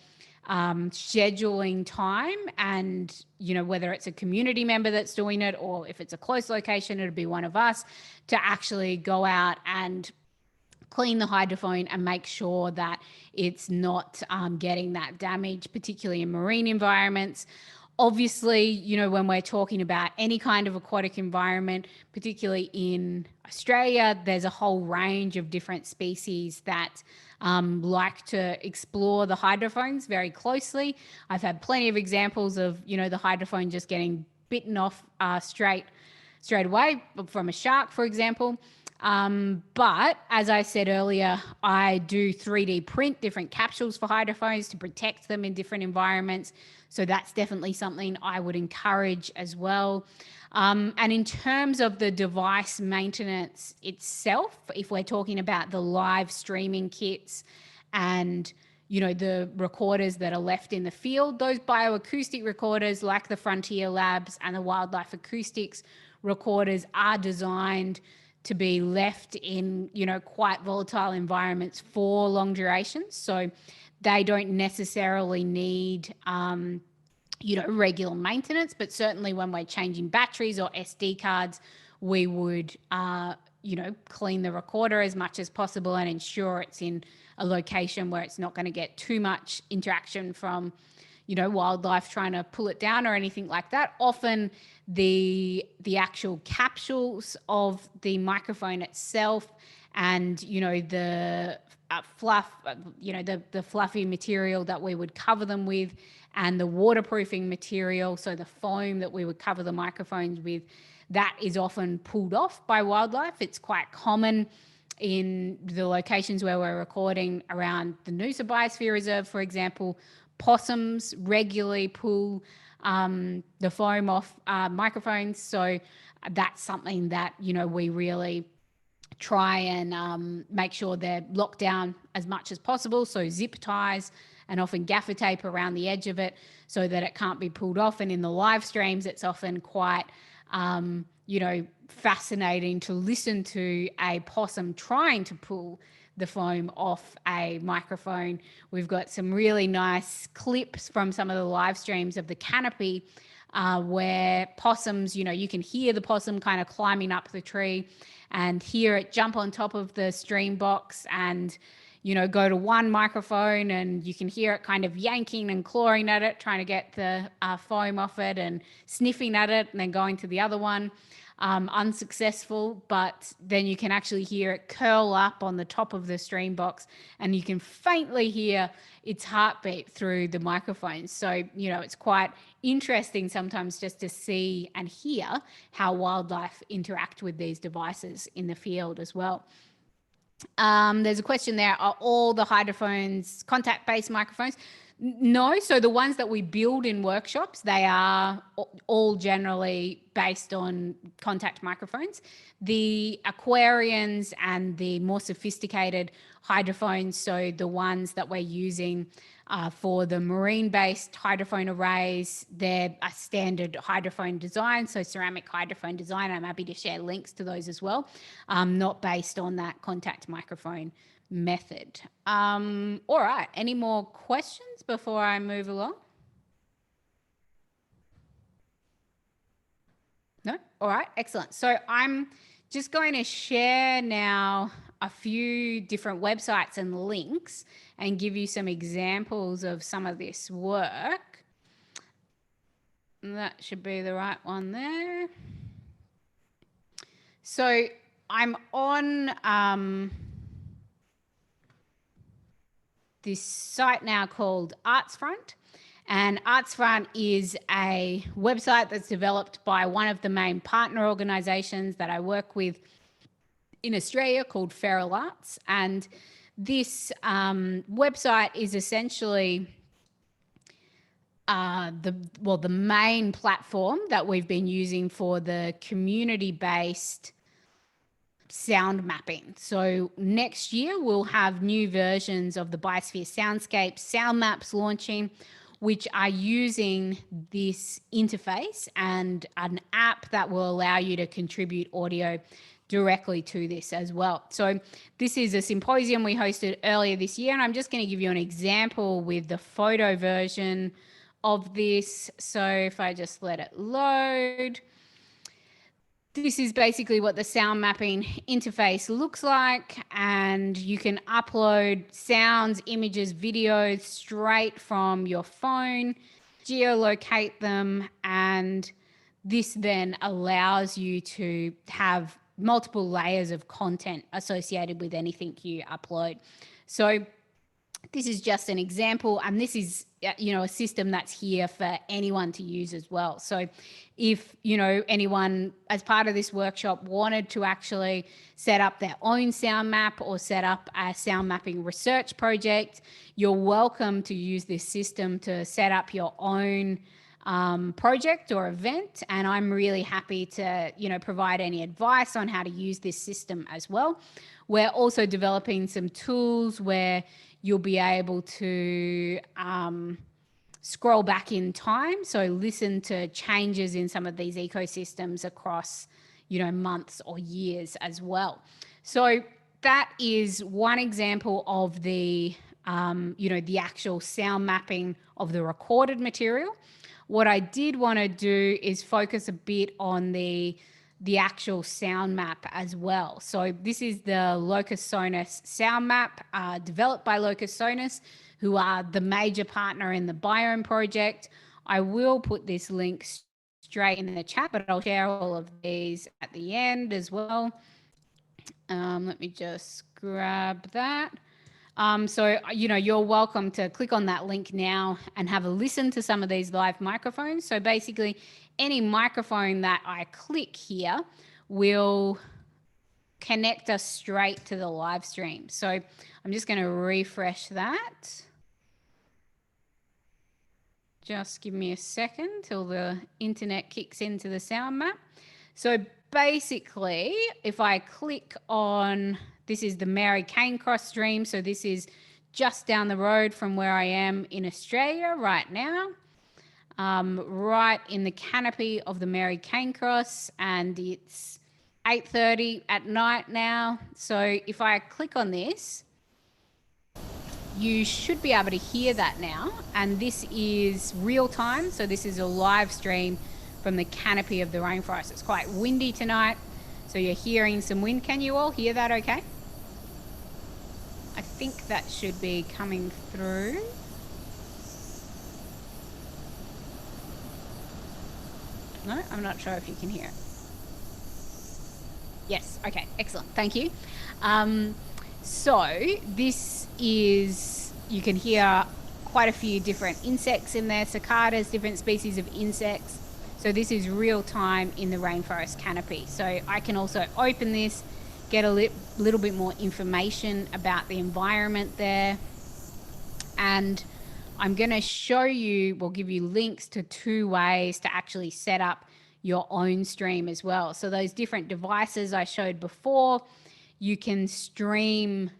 scheduling time, and whether it's a community member that's doing it or if it's a close location, it'll be one of us to actually go out and clean the hydrophone and make sure that it's not getting that damage, particularly in marine environments. Obviously, when we're talking about any kind of aquatic environment, particularly in Australia, there's a whole range of different species that like to explore the hydrophones very closely. I've had plenty of examples of, the hydrophone just getting bitten off straight away from a shark, for example. But as I said earlier, I do 3D print different capsules for hydrophones to protect them in different environments. So that's definitely something I would encourage as well. And in terms of the device maintenance itself, if we're talking about the live streaming kits and the recorders that are left in the field, those bioacoustic recorders like the Frontier Labs and the Wildlife Acoustics recorders are designed to be left in, quite volatile environments for long durations. So they don't necessarily need, regular maintenance, but certainly when we're changing batteries or SD cards, we would, clean the recorder as much as possible and ensure it's in a location where it's not going to get too much interaction from, wildlife trying to pull it down or anything like that. Often the actual capsules of the microphone itself and, the fluff, the fluffy material that we would cover them with, and the waterproofing material, so the foam that we would cover the microphones with, that is often pulled off by wildlife. It's quite common in the locations where we're recording around the Noosa Biosphere Reserve, for example. Possums regularly pull the foam off microphones. So that's something that, we really try and make sure they're locked down as much as possible. So zip ties and often gaffer tape around the edge of it so that it can't be pulled off. And in the live streams, it's often quite, fascinating to listen to a possum trying to pull the foam off a microphone. We've got some really nice clips from some of the live streams of the canopy where possums, you can hear the possum kind of climbing up the tree and hear it jump on top of the stream box and, go to one microphone and you can hear it kind of yanking and clawing at it, trying to get the foam off it and sniffing at it and then going to the other one. Unsuccessful, but then you can actually hear it curl up on the top of the stream box and you can faintly hear its heartbeat through the microphone. So, it's quite interesting sometimes just to see and hear how wildlife interact with these devices in the field as well. There's a question there, are all the hydrophones contact-based microphones? No, so the ones that we build in workshops, they are all generally based on contact microphones. The Aquarians and the more sophisticated hydrophones, so the ones that we're using for the marine-based hydrophone arrays, they're a standard hydrophone design, so ceramic hydrophone design. I'm happy to share links to those as well, not based on that contact microphone method. All right, any more questions before I move along? No? All right, excellent. So I'm just going to share now a few different websites and links and give you some examples of some of this work. That should be the right one there. So I'm on this site now called ArtsFront. And ArtsFront is a website that's developed by one of the main partner organizations that I work with in Australia called Feral Arts. And this website is essentially the main platform that we've been using for the community-based sound mapping. So next year we'll have new versions of the Biosphere soundscapes, sound maps launching, which are using this interface and an app that will allow you to contribute audio directly to this as well. So this is a symposium we hosted earlier this year, and I'm just going to give you an example with the photo version of this. So if I just let it load, this is basically what the sound mapping interface looks like, and you can upload sounds, images, videos straight from your phone, geolocate them, and this then allows you to have multiple layers of content associated with anything you upload. So this is just an example, and this is, you know, a system that's here for anyone to use as well. So if, you know, anyone as part of this workshop wanted to actually set up their own sound map or set up a sound mapping research project, you're welcome to use this system to set up your own project or event. And I'm really happy to, you know, provide any advice on how to use this system as well. We're also developing some tools where you'll be able to scroll back in time. So listen to changes in some of these ecosystems across, you know, months or years as well. So that is one example of the, you know, the actual sound mapping of the recorded material. What I did want to do is focus a bit on the actual sound map as well. So this is the Locus Sonos sound map developed by Locus Sonos, who are the major partner in the Biome project. I will put this link straight in the chat, but I'll share all of these at the end as well. Let me just grab that. So, you know, you're welcome to click on that link now and have a listen to some of these live microphones. So basically, any microphone that I click here will connect us straight to the live stream. So I'm just going to refresh that. Just give me a second till the internet kicks into the sound map. So basically, if I click on, this is the Mary Cairncross stream. So this is just down the road from where I am in Australia right now. Right in the canopy of the Mary Cairncross, and it's 8:30 at night now. So if I click on this, you should be able to hear that now. And this is real time. So this is a live stream from the canopy of the rainforest. It's quite windy tonight, so you're hearing some wind. Can you all hear that okay? I think that should be coming through. No, I'm not sure if you can hear it. Yes, okay, excellent, thank you. So this is, you can hear quite a few different insects in there, cicadas, different species of insects. So this is real time in the rainforest canopy. So I can also open this, get a little bit more information about the environment there. And I'm going to show you, we'll give you links to 2 ways to actually set up your own stream as well. So those different devices I showed before, you can stream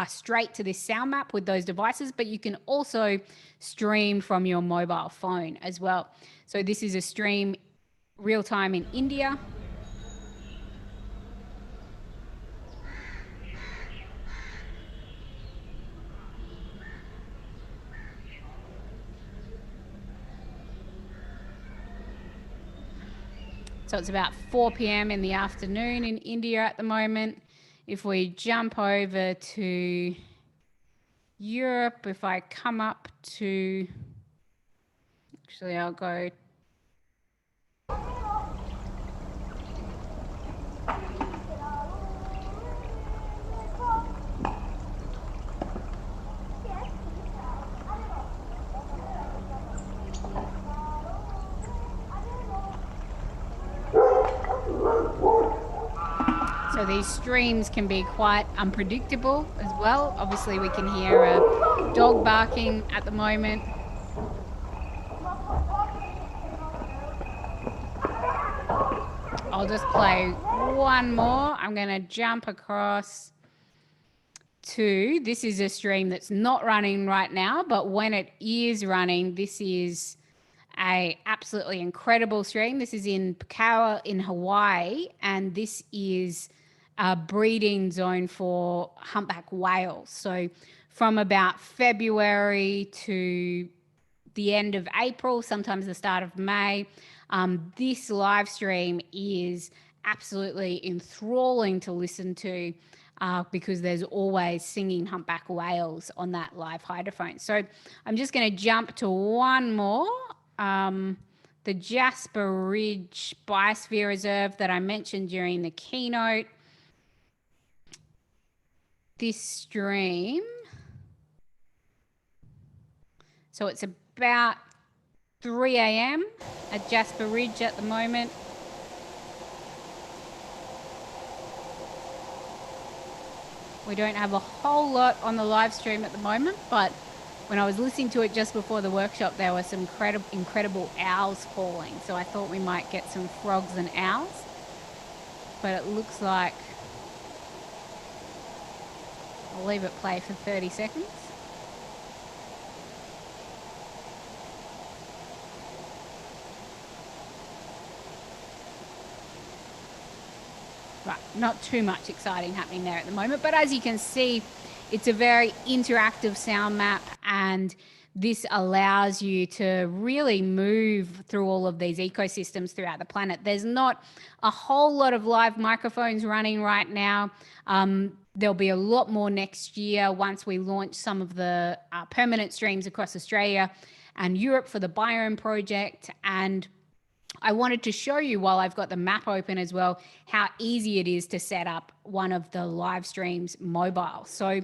straight to this sound map with those devices, but you can also stream from your mobile phone as well. So this is a stream real time in India. So it's about 4 p.m. in the afternoon in India at the moment. If we jump over to Europe, if I come up to, actually I'll go. So these streams can be quite unpredictable as well. Obviously we can hear a dog barking at the moment. I'll just play one more. I'm going to jump across to, this is a stream that's not running right now, but when it is running, this is a absolutely incredible stream. This is in Pukawa in Hawaii, and this is a breeding zone for humpback whales. So from about February to the end of April, sometimes the start of May, this live stream is absolutely enthralling to listen to because there's always singing humpback whales on that live hydrophone. So I'm just going to jump to one more. The Jasper Ridge Biosphere Reserve that I mentioned during the keynote. This stream, so it's about 3 a.m. at Jasper Ridge at the moment. We don't have a whole lot on the live stream at the moment, but when I was listening to it just before the workshop, there were some incredible owls calling. So I thought we might get some frogs and owls, but it looks like I'll leave it play for 30 seconds. Right, not too much exciting happening there at the moment, but as you can see, it's a very interactive sound map, and this allows you to really move through all of these ecosystems throughout the planet. There's not a whole lot of live microphones running right now. There'll be a lot more next year once we launch some of the permanent streams across Australia and Europe for the Biome project. And I wanted to show you, while I've got the map open as well, how easy it is to set up one of the live streams mobile. So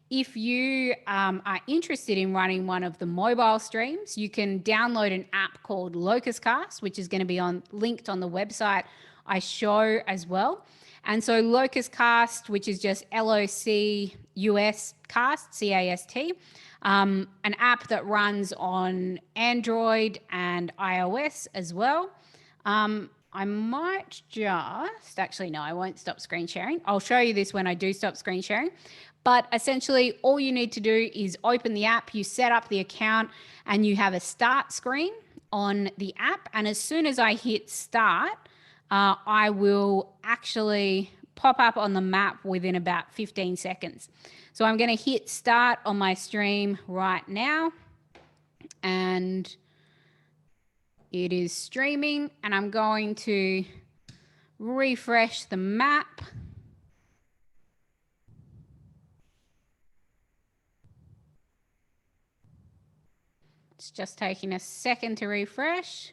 if you are interested in running one of the mobile streams, you can download an app called Locus Cast, which is going to be linked on the website I show as well. And so Locus Cast, which is just LOCUS Cast, C-A-S-T, an app that runs on Android and iOS as well. I might just, actually, no, I won't stop screen sharing. I'll show you this when I do stop screen sharing. But essentially, all you need to do is open the app, you set up the account, and you have a start screen on the app. And as soon as I hit start, I will actually pop up on the map within about 15 seconds. So I'm going to hit start on my stream right now, and it is streaming, and I'm going to refresh the map. It's just taking a second to refresh.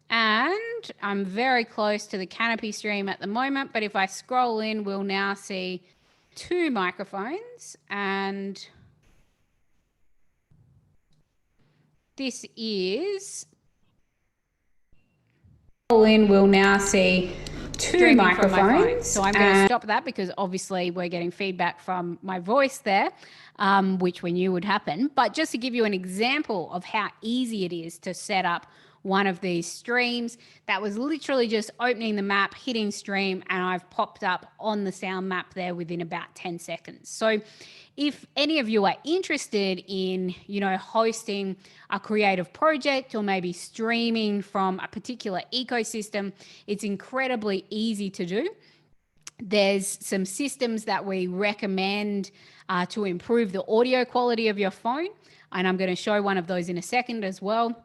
And I'm very close to the canopy stream at the moment, but if I scroll in, we'll now see 2 microphones, and this is, we'll now see 2 microphones. So I'm going to stop that because obviously we're getting feedback from my voice there, which we knew would happen. But just to give you an example of how easy it is to set up one of these streams, that was literally just opening the map, hitting stream, and I've popped up on the sound map there within about 10 seconds. So if any of you are interested in, hosting a creative project or maybe streaming from a particular ecosystem, it's incredibly easy to do. There's some systems that we recommend to improve the audio quality of your phone, and I'm going to show one of those in a second as well.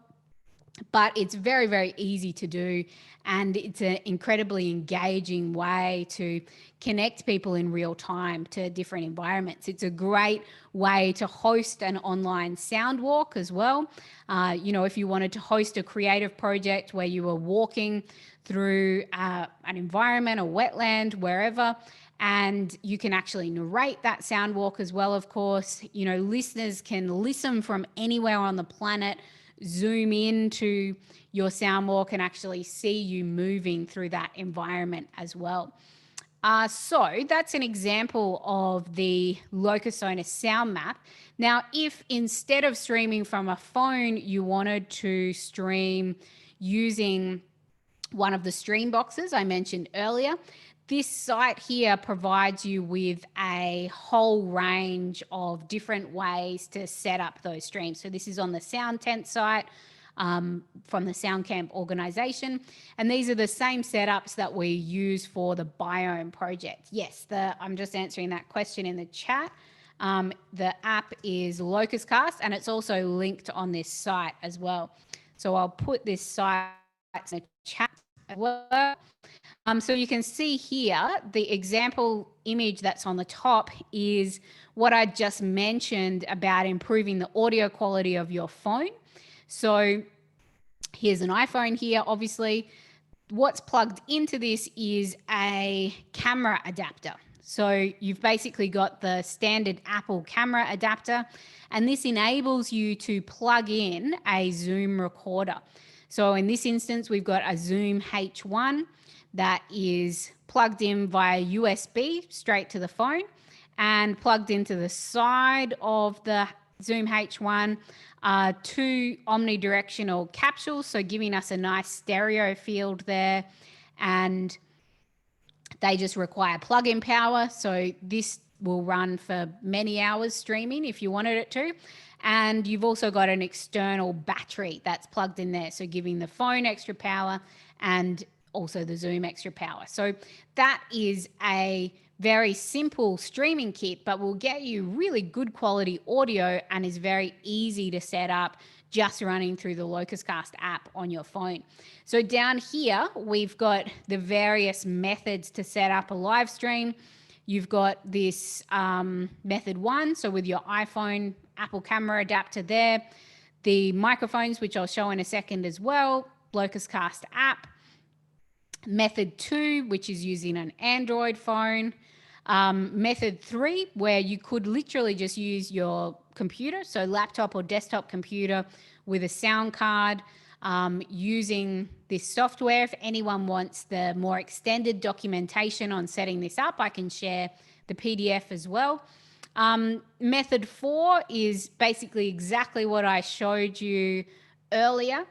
But it's very, very easy to do, and it's an incredibly engaging way to connect people in real time to different environments. It's a great way to host an online sound walk as well. If you wanted to host a creative project where you were walking through an environment, a wetland, wherever, and you can actually narrate that sound walk as well, of course. Listeners can listen from anywhere on the planet, zoom into your sound walk, and actually see you moving through that environment as well. So that's an example of the Locus sound map. Now, if instead of streaming from a phone, you wanted to stream using one of the stream boxes I mentioned earlier. This site here provides you with a whole range of different ways to set up those streams. So this is on the Sound Tent site from the SoundCamp organization. And these are the same setups that we use for the Biome project. Yes, I'm just answering that question in the chat. The app is Locus Cast, and it's also linked on this site as well. So I'll put this site in the chat as well. So you can see here, the example image that's on the top is what I just mentioned about improving the audio quality of your phone. So here's an iPhone here, obviously. What's plugged into this is a camera adapter. So you've basically got the standard Apple camera adapter, and this enables you to plug in a Zoom recorder. So in this instance, we've got a Zoom H1 that is plugged in via USB straight to the phone, and plugged into the side of the Zoom H1 two omnidirectional capsules, so giving us a nice stereo field there, and they just require plug-in power. So this will run for many hours streaming if you wanted it to. And you've also got an external battery that's plugged in there, so giving the phone extra power and also the Zoom extra power. So that is a very simple streaming kit, but will get you really good quality audio and is very easy to set up just running through the Locus Cast app on your phone. So down here, we've got the various methods to set up a live stream. You've got this method 1, so with your iPhone Apple camera adapter there, the microphones, which I'll show in a second as well, Locus Cast app. Method 2, which is using an Android phone. Method 3, where you could literally just use your computer, so laptop or desktop computer with a sound card, using this software. If anyone wants the more extended documentation on setting this up, I can share the PDF as well. Method 4 is basically exactly what I showed you earlier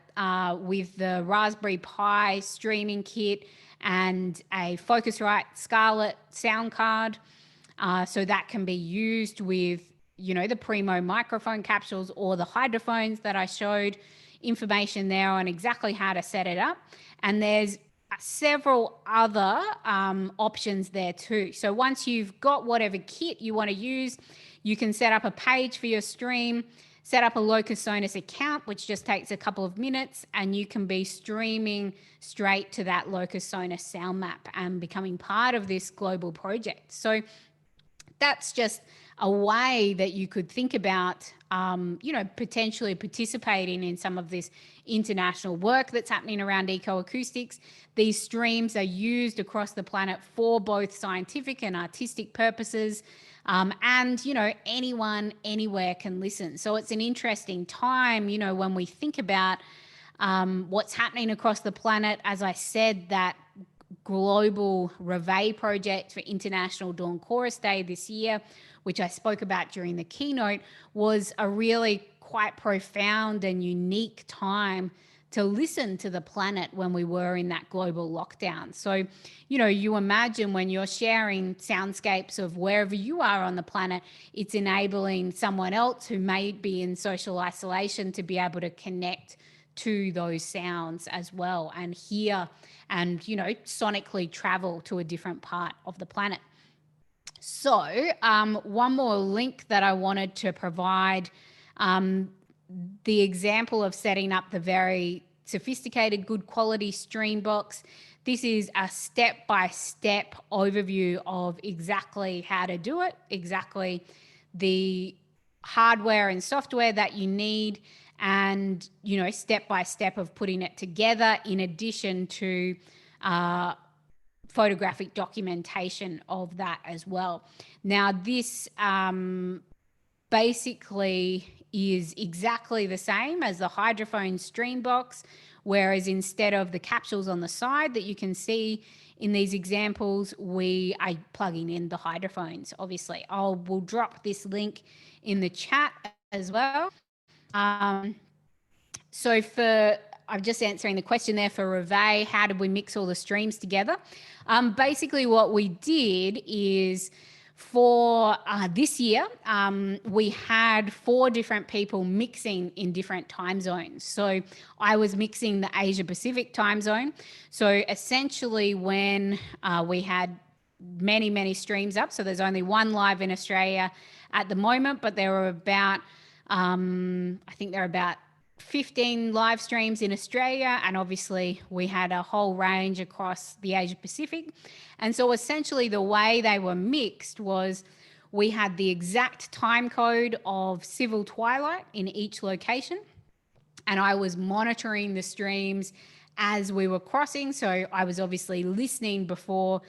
with the Raspberry Pi streaming kit and a Focusrite Scarlett sound card. So that can be used with, you know, the Primo microphone capsules or the hydrophones that I showed information there on exactly how to set it up. And there's several other options there too. So once you've got whatever kit you want to use, you can set up a page for your stream, set up a Locus Sonos account, which just takes a couple of minutes, and you can be streaming straight to that Locus Sonos sound map and becoming part of this global project. So that's just a way that you could think about, you know, potentially participating in some of this international work that's happening around ecoacoustics. These streams are used across the planet for both scientific and artistic purposes. And, you know, anyone, anywhere can listen. So it's an interesting time, you know, when we think about what's happening across the planet. As I said, that global Reveille project for International Dawn Chorus Day this year, which I spoke about during the keynote, was a really quite profound and unique time to listen to the planet when we were in that global lockdown. So, you know, you imagine when you're sharing soundscapes of wherever you are on the planet, it's enabling someone else who may be in social isolation to be able to connect to those sounds as well and hear and, you know, sonically travel to a different part of the planet. So one more link that I wanted to provide, the example of setting up the very sophisticated, good quality stream box. This is a step-by-step overview of exactly how to do it, exactly the hardware and software that you need, and, you know, step-by-step of putting it together, in addition to photographic documentation of that as well. Now, this basically is exactly the same as the hydrophone stream box, whereas instead of the capsules on the side that you can see in these examples, we are plugging in the hydrophones, obviously. We'll drop this link in the chat as well. So for I'm just answering the question there for Reve. How did we mix all the streams together? Basically, what we did is for this year, we had 4 different people mixing in different time zones. So I was mixing the Asia Pacific time zone. So essentially when we had many streams up, so there's only 1 live in Australia at the moment, but there were about, I think there are about 15 live streams in Australia, and obviously we had a whole range across the Asia Pacific. And so essentially the way they were mixed was we had the exact time code of civil twilight in each location, and I was monitoring the streams as we were crossing. So I was obviously listening before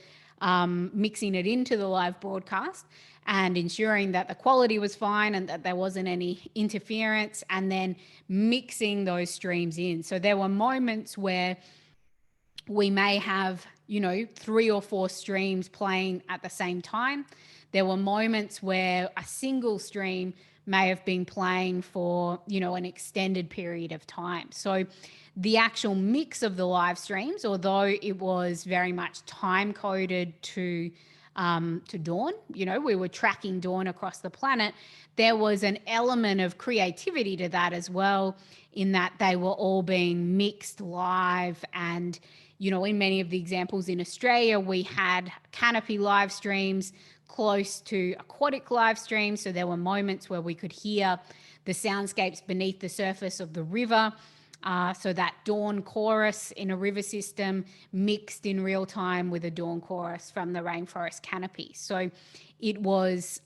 mixing it into the live broadcast and ensuring that the quality was fine and that there wasn't any interference, and then mixing those streams in. So there were moments where we may have, 3 or 4 streams playing at the same time. There were moments where a single stream may have been playing for, an extended period of time. So the actual mix of the live streams, although it was very much time coded to dawn, we were tracking dawn across the planet, there was an element of creativity to that as well, in that they were all being mixed live. And, in many of the examples in Australia, we had canopy live streams close to aquatic live streams. So there were moments where we could hear the soundscapes beneath the surface of the river. So that dawn chorus in a river system mixed in real time with a dawn chorus from the rainforest canopy. So it was,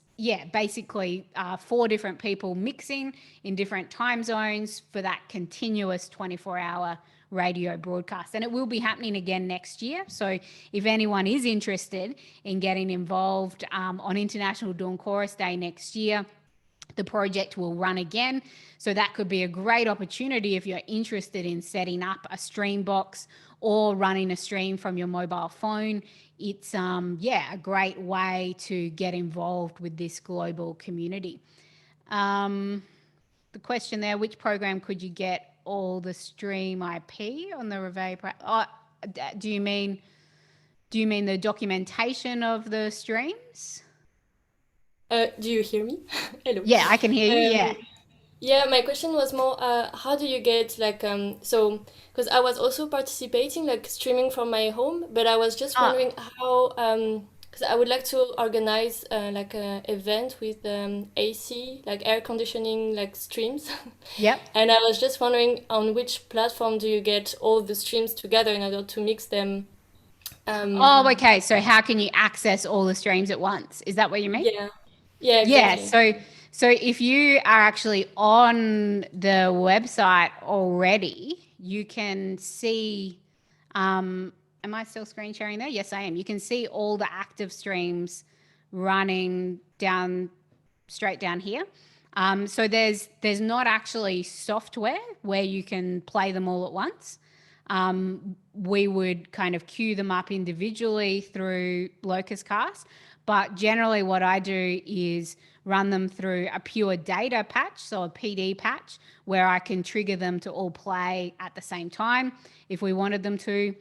basically 4 different people mixing in different time zones for that continuous 24-hour radio broadcast. And it will be happening again next year. So if anyone is interested in getting involved on International Dawn Chorus Day next year, the project will run again. So that could be a great opportunity if you're interested in setting up a stream box or running a stream from your mobile phone. It's a great way to get involved with this global community. The question there, which program could you get all the stream IP on the Reveille? Do you mean the documentation of the streams? Do you hear me? Hello. Yeah, I can hear you. Yeah. Yeah, my question was more, how do you get so, because I was also participating, streaming from my home, but I was just wondering how, because I would like to organize an event with AC, air conditioning, streams. Yep. And I was just wondering on which platform do you get all the streams together in order to mix them? Okay. So how can you access all the streams at once? Is that what you mean? Yeah. Yeah, exactly. Yeah. So if you are actually on the website already, you can see, am I still screen sharing there? Yes, I am. You can see all the active streams running straight down here. So there's not actually software where you can play them all at once. We would kind of queue them up individually through Locus Cast, but generally what I do is run them through a pure data patch, so a PD patch, where I can trigger them to all play at the same time if we wanted them to,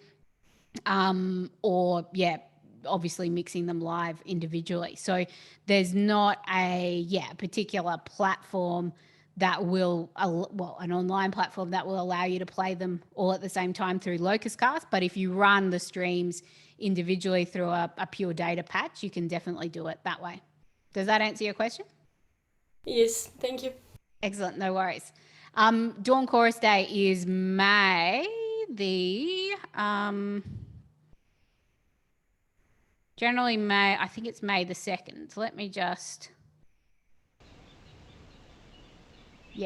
obviously mixing them live individually. So there's not a particular platform that will, an online platform that will allow you to play them all at the same time through Locus Cast. But if you run the streams individually through a pure data patch, you can definitely do it that way. Does that answer your question? Yes, thank you. Excellent, no worries. Dawn Chorus Day is May the, generally May, I think it's May the 2nd. Let me just,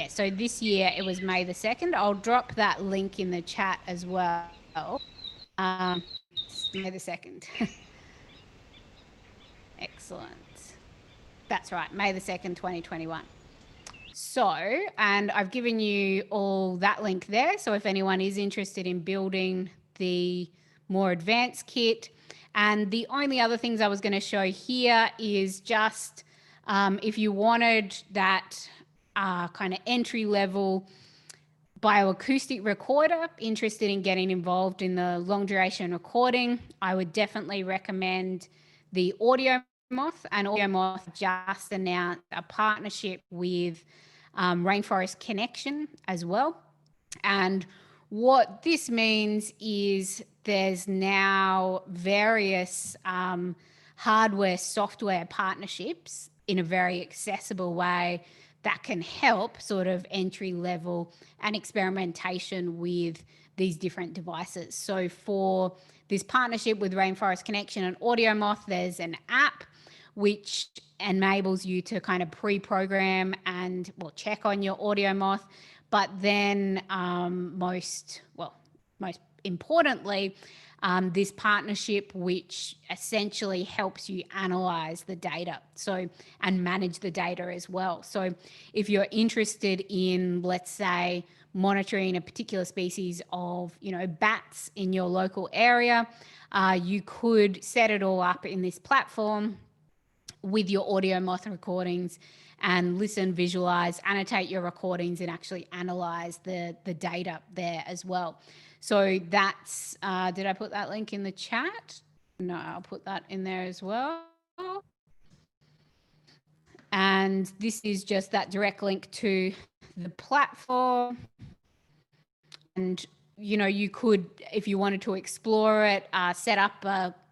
so this year it was May the 2nd. I'll drop that link in the chat as well. May the 2nd. Excellent. That's right, May the 2nd, 2021. So, and I've given you all that link there. So if anyone is interested in building the more advanced kit, and the only other things I was going to show here is just if you wanted that kind of entry level Bioacoustic Recorder, interested in getting involved in the long duration recording, I would definitely recommend the Audio Moth. And Audio Moth just announced a partnership with Rainforest Connection as well. And what this means is there's now various hardware, software partnerships in a very accessible way that can help sort of entry level and experimentation with these different devices. So for this partnership with Rainforest Connection and Audio Moth, there's an app which enables you to kind of pre-program and check on your Audio Moth. But then most importantly, this partnership which essentially helps you analyze the data and manage the data as well. So if you're interested in, let's say, monitoring a particular species of bats in your local area, you could set it all up in this platform with your Audio Moth recordings and listen, visualize, annotate your recordings, and actually analyze the data there as well. So that's, did I put that link in the chat? No, I'll put that in there as well. And this is just that direct link to the platform. And, you could, if you wanted to explore it, set up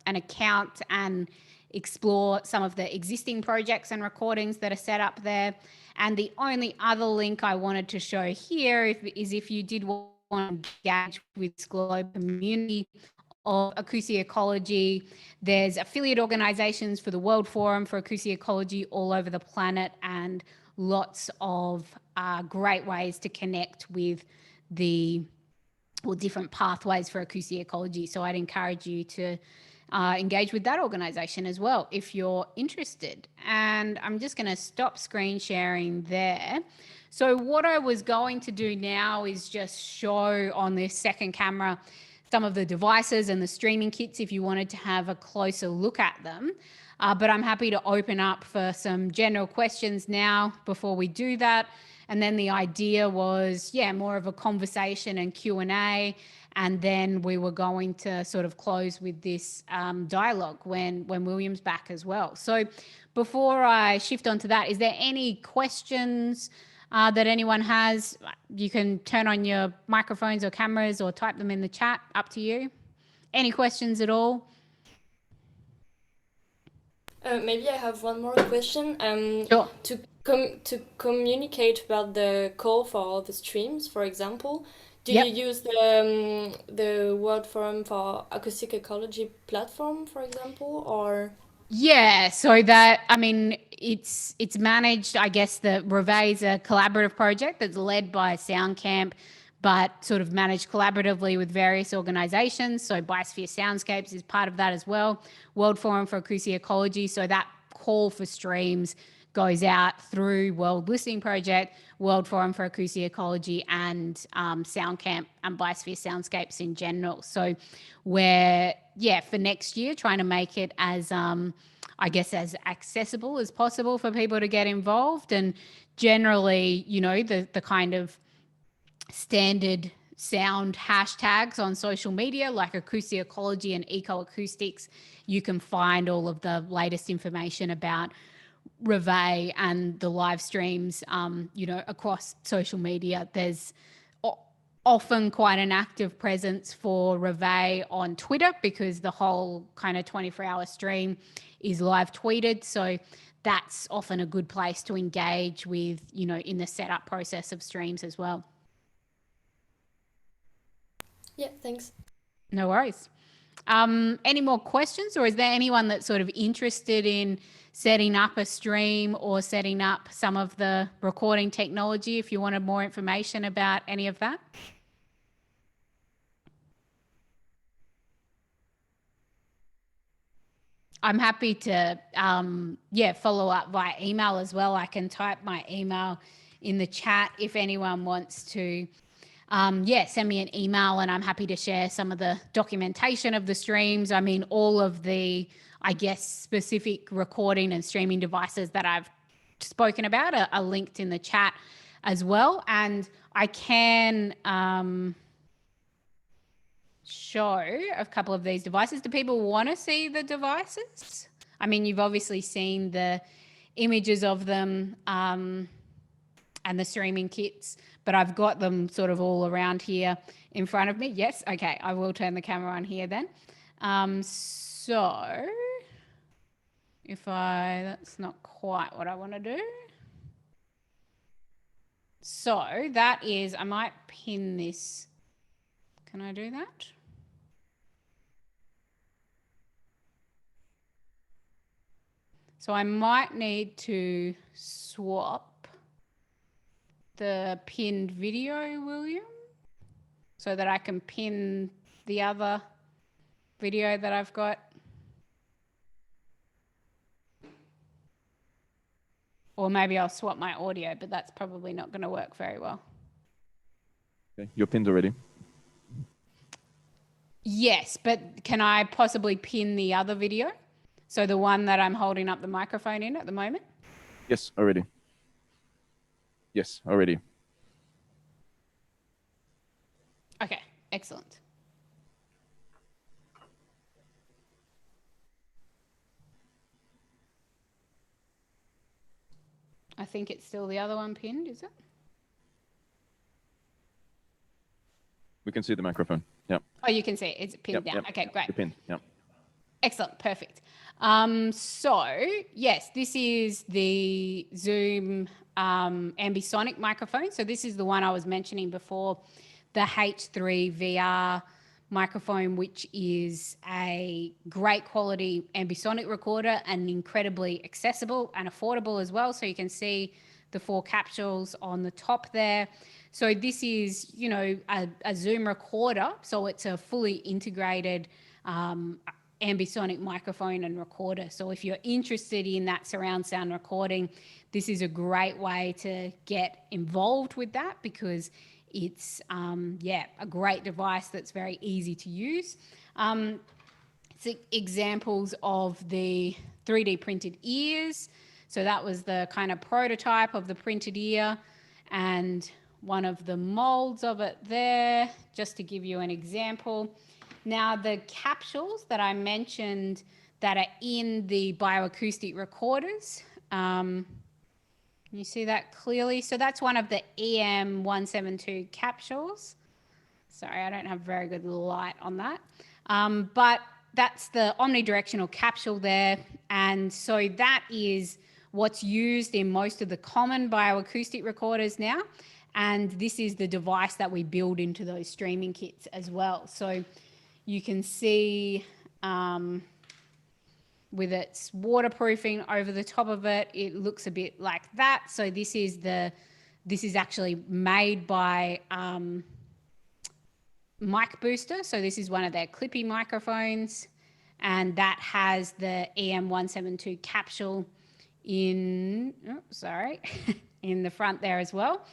an account and explore some of the existing projects and recordings that are set up there. And the only other link I wanted to show here is if you did want to engage with this global community of acoustic ecology, there's affiliate organizations for the World Forum for Acoustic Ecology all over the planet, and lots of great ways to connect with the different pathways for acoustic ecology. So I'd encourage you to engage with that organization as well if you're interested. And I'm just going to stop screen sharing there. So what I was going to do now is just show on this second camera some of the devices and the streaming kits if you wanted to have a closer look at them. But I'm happy to open up for some general questions now before we do that. And then the idea was, more of a conversation and Q&A. And then we were going to sort of close with this dialogue when William's back as well. So before I shift on to that, is there any questions that anyone has? You can turn on your microphones or cameras or type them in the chat, up to you. Any questions at all? Maybe I have one more question. Sure. To communicate about the call for the streams, for example, do you use the World Forum for Acoustic Ecology platform, for example, or? Yeah, so that, it's managed, I guess the Reveille is a collaborative project that's led by SoundCamp, but sort of managed collaboratively with various organizations. So Biosphere Soundscapes is part of that as well. World Forum for Acoustic Ecology. So that call for streams goes out through World Listening Project, World Forum for Acoustic Ecology, and SoundCamp and Biosphere Soundscapes in general. So we're, for next year, trying to make it as, as accessible as possible for people to get involved. And generally, the kind of standard sound hashtags on social media like acoustic ecology and ecoacoustics, you can find all of the latest information about Reveille and the live streams, across social media. There's often quite an active presence for Reveille on Twitter because the whole kind of 24-hour stream is live tweeted. So that's often a good place to engage with, in the setup process of streams as well. Yeah, thanks. No worries. Any more questions, or is there anyone that's sort of interested in setting up a stream or setting up some of the recording technology if you wanted more information about any of that? I'm happy to follow up via email as well. I can type my email in the chat if anyone wants to send me an email, and I'm happy to share some of the documentation of the streams. All of the, specific recording and streaming devices that I've spoken about are linked in the chat as well. And I can show a couple of these devices. Do people want to see the devices? I mean, you've obviously seen the images of them and the streaming kits, but I've got them sort of all around here in front of me. Yes, okay, I will turn the camera on here then. So that's not quite what I want to do. So that is, I might pin this. Can I do that? So I might need to swap the pinned video, William, so that I can pin the other video that I've got. Or maybe I'll swap my audio, but that's probably not going to work very well. Okay, you're pinned already. Yes, but can I possibly pin the other video? So the one that I'm holding up the microphone in at the moment? Yes, already. Yes, already. Okay, excellent. I think it's still the other one pinned, is it? We can see the microphone. Yeah. Oh, you can see it. It's pinned down. Yep. Okay, great. You're pinned. Yeah. Excellent, perfect. So yes, this is the Zoom ambisonic microphone. So this is the one I was mentioning before, the H3 VR microphone, which is a great quality ambisonic recorder and incredibly accessible and affordable as well. So you can see the 4 capsules on the top there. So this is, you know, a Zoom recorder. So it's a fully integrated ambisonic microphone and recorder. So if you're interested in that surround sound recording, this is a great way to get involved with that, because it's a great device that's very easy to use. It's examples of the 3D printed ears. So that was the kind of prototype of the printed ear, and one of the molds of it there, just to give you an example. Now, the capsules that I mentioned that are in the bioacoustic recorders, you see that clearly? So that's one of the EM172 capsules. Sorry, I don't have very good light on that. But that's the omnidirectional capsule there. And so that is what's used in most of the common bioacoustic recorders now. And this is the device that we build into those streaming kits as well. So you can see with its waterproofing over the top of it, it looks a bit like that. So this is actually made by Mic Booster. So this is one of their clippy microphones, and that has the EM172 capsule in, in the front there as well.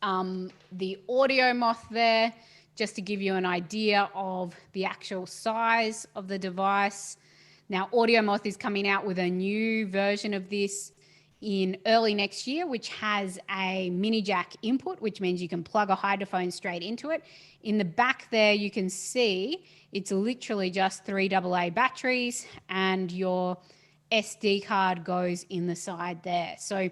The audio moth there, just to give you an idea of the actual size of the device. Now, Audio Moth is coming out with a new version of this in early next year, which has a mini jack input, which means you can plug a hydrophone straight into it. In the back there, you can see it's literally just 3 AA batteries, and your SD card goes in the side there. So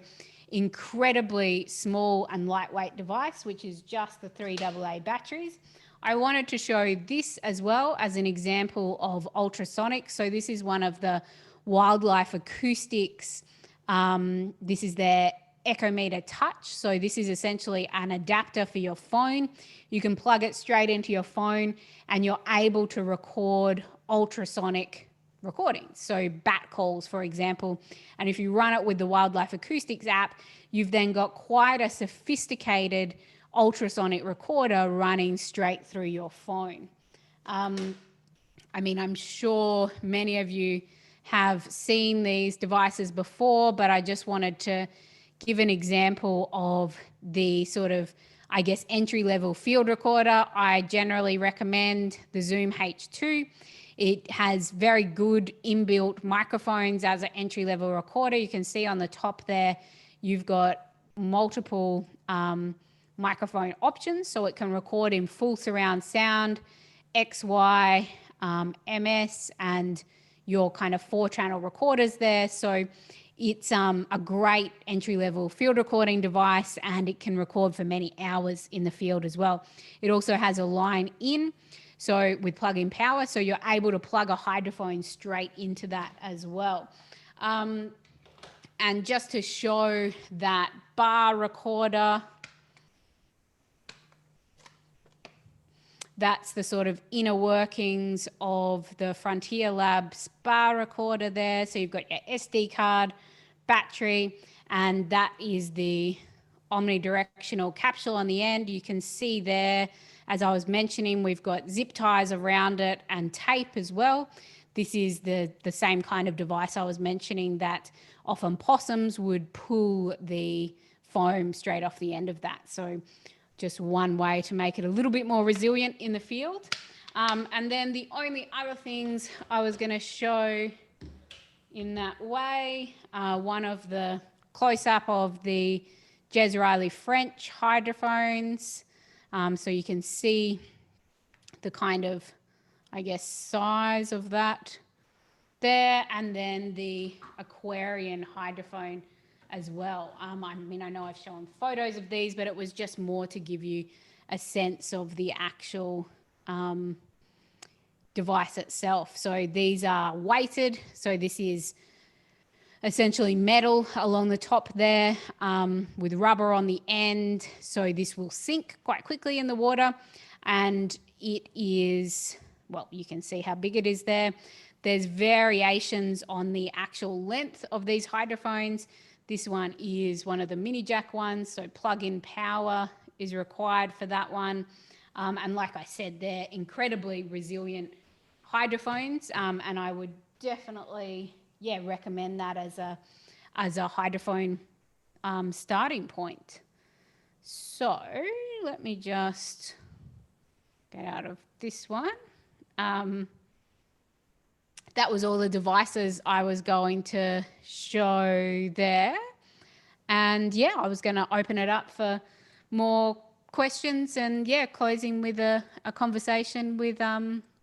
incredibly small and lightweight device, which is just the 3 AA batteries. I wanted to show this as well as an example of ultrasonic. So this is one of the Wildlife Acoustics. This is their Echometer Touch. So this is essentially an adapter for your phone. You can plug it straight into your phone and you're able to record ultrasonic recordings. So bat calls, for example. And if you run it with the Wildlife Acoustics app, you've then got quite a sophisticated ultrasonic recorder running straight through your phone. I mean, I'm sure many of you have seen these devices before, but I just wanted to give an example of the sort of, I guess, entry-level field recorder. I generally recommend the Zoom H2. It has very good inbuilt microphones as an entry-level recorder. You can see on the top there, you've got multiple microphone options, so it can record in full surround sound, XY, MS, and your kind of 4-channel recorders there. So it's a great entry-level field recording device, and it can record for many hours in the field as well. It also has a line in, so with plug-in power, so you're able to plug a hydrophone straight into that as well. And just to show that bar recorder, that's the sort of inner workings of the Frontier Labs bar recorder there. So you've got your SD card, battery, and that is the omnidirectional capsule on the end. You can see there, as I was mentioning, we've got zip ties around it and tape as well. This is the same kind of device I was mentioning that often possums would pull the foam straight off the end of that. So just one way to make it a little bit more resilient in the field. And then the only other things I was going to show in that way, one of the close-up of the Jez French hydrophones. So you can see the kind of, I guess, size of that there, and then the Aquarian hydrophone as well. I mean, I know I've shown photos of these, but it was just more to give you a sense of the actual device itself. So these are weighted. So this is essentially metal along the top there with rubber on the end. So this will sink quite quickly in the water. And it is, well, you can see how big it is there. There's variations on the actual length of these hydrophones. This one is one of the mini jack ones, so plug-in power is required for that one. And like I said, they're incredibly resilient hydrophones, and I would definitely, recommend that as a hydrophone starting point. So let me just get out of this one. That was all the devices I was going to show there. And I was going to open it up for more questions and closing with a conversation with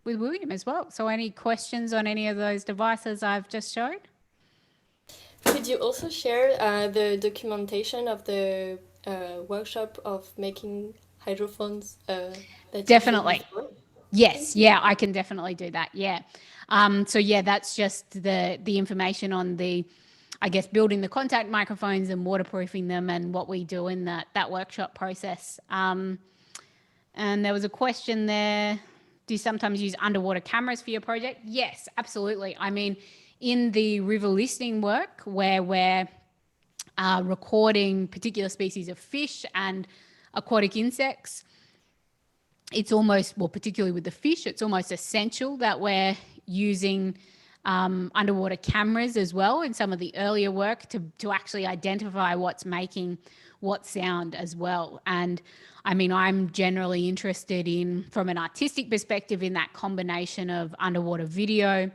William as well. So any questions on any of those devices I've just showed? Could you also share the documentation of the workshop of making hydrophones? Definitely. Yes, I can definitely do that. So that's just the information on the, I guess, building the contact microphones and waterproofing them and what we do in that workshop process. And there was a question there, do you sometimes use underwater cameras for your project? Yes, absolutely. I mean, in the river listening work where we're recording particular species of fish and aquatic insects, it's almost, well, particularly with the fish, it's almost essential that we're using underwater cameras as well in some of the earlier work to actually identify what's making what sound as well. And I mean, I'm generally interested in, from an artistic perspective, in that combination of underwater video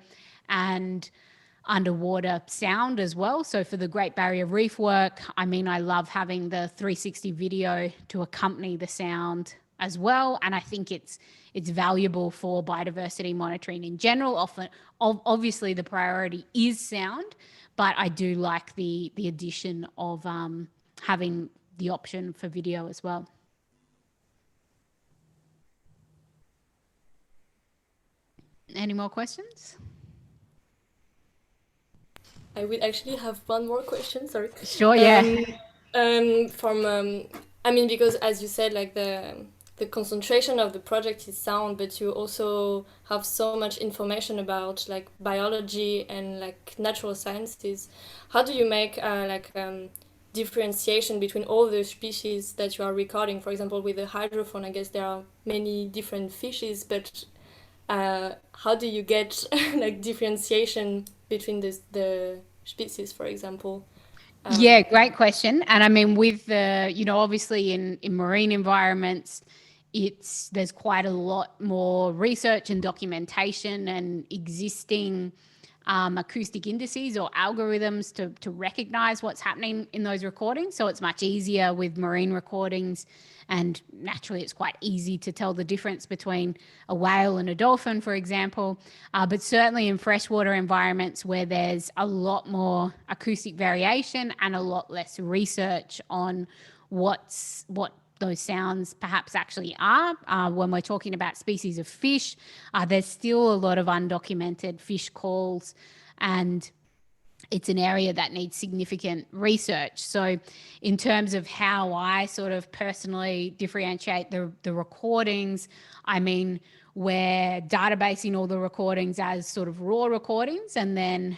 and underwater sound as well. So for the Great Barrier Reef work, I mean, I love having the 360 video to accompany the sound as well. And I think it's valuable for biodiversity monitoring in general. Obviously the priority is sound, but I do like the addition of having the option for video as well. Any more questions? I will actually have one more question, sorry. Sure, I mean, because as you said, like the concentration of the project is sound, but you also have so much information about like biology and like natural sciences. How do you make differentiation between all the species that you are recording? For example, with the hydrophone, I guess there are many different fishes, but how do you get like differentiation between the species, for example? Great question. And I mean, with the, obviously in marine environments, there's quite a lot more research and documentation and existing acoustic indices or algorithms to recognize what's happening in those recordings. So it's much easier with marine recordings, and naturally it's quite easy to tell the difference between a whale and a dolphin, for example. But certainly in freshwater environments where there's a lot more acoustic variation and a lot less research on what those sounds perhaps actually are. When we're talking about species of fish, there's still a lot of undocumented fish calls, and it's an area that needs significant research. So in terms of how I sort of personally differentiate the recordings, I mean, we're databasing all the recordings as sort of raw recordings, and then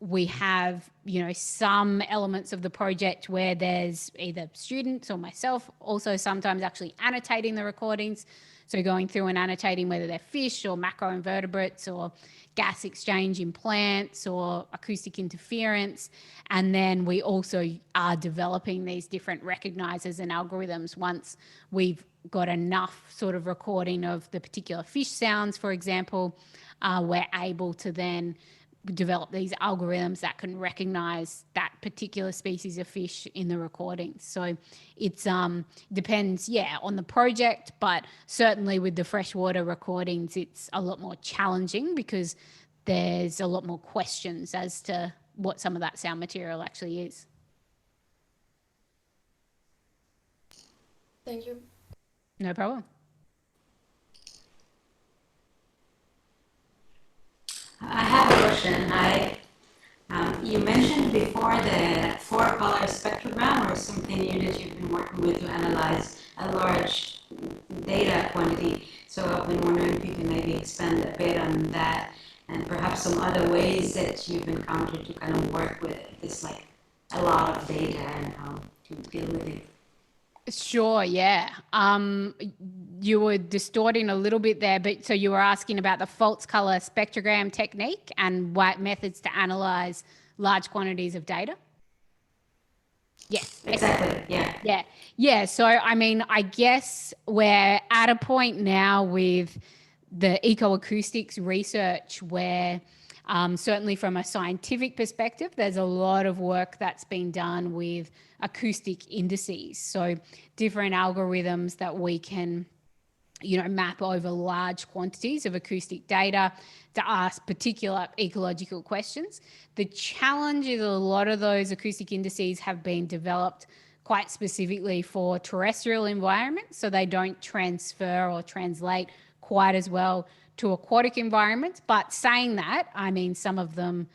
we have, you know, some elements of the project where there's either students or myself also sometimes actually annotating the recordings. So going through and annotating whether they're fish or macroinvertebrates or gas exchange in plants or acoustic interference. And then we also are developing these different recognizers and algorithms. Once we've got enough sort of recording of the particular fish sounds, for example, we're able to then develop these algorithms that can recognize that particular species of fish in the recordings. So it's depends, on the project, but certainly with the freshwater recordings, it's a lot more challenging because there's a lot more questions as to what some of that sound material actually is. Thank you. No problem. I have a question. You mentioned before the 4-color spectrogram, or something new that you've been working with to analyze a large data quantity. So I've been wondering if you can maybe expand a bit on that, and perhaps some other ways that you've encountered to kind of work with this, like a lot of data, and how to deal with it. Sure, yeah. You were distorting a little bit there, but so you were asking about the false color spectrogram technique and what methods to analyze large quantities of data? Yes. Exactly, yeah. Yeah. So, I mean, I guess we're at a point now with the ecoacoustics research where certainly from a scientific perspective, there's a lot of work that's been done with acoustic indices. So different algorithms that we can, you know, map over large quantities of acoustic data to ask particular ecological questions. The challenge is a lot of those acoustic indices have been developed quite specifically for terrestrial environments, so they don't transfer or translate quite as well to aquatic environments. But saying that, I mean, some of them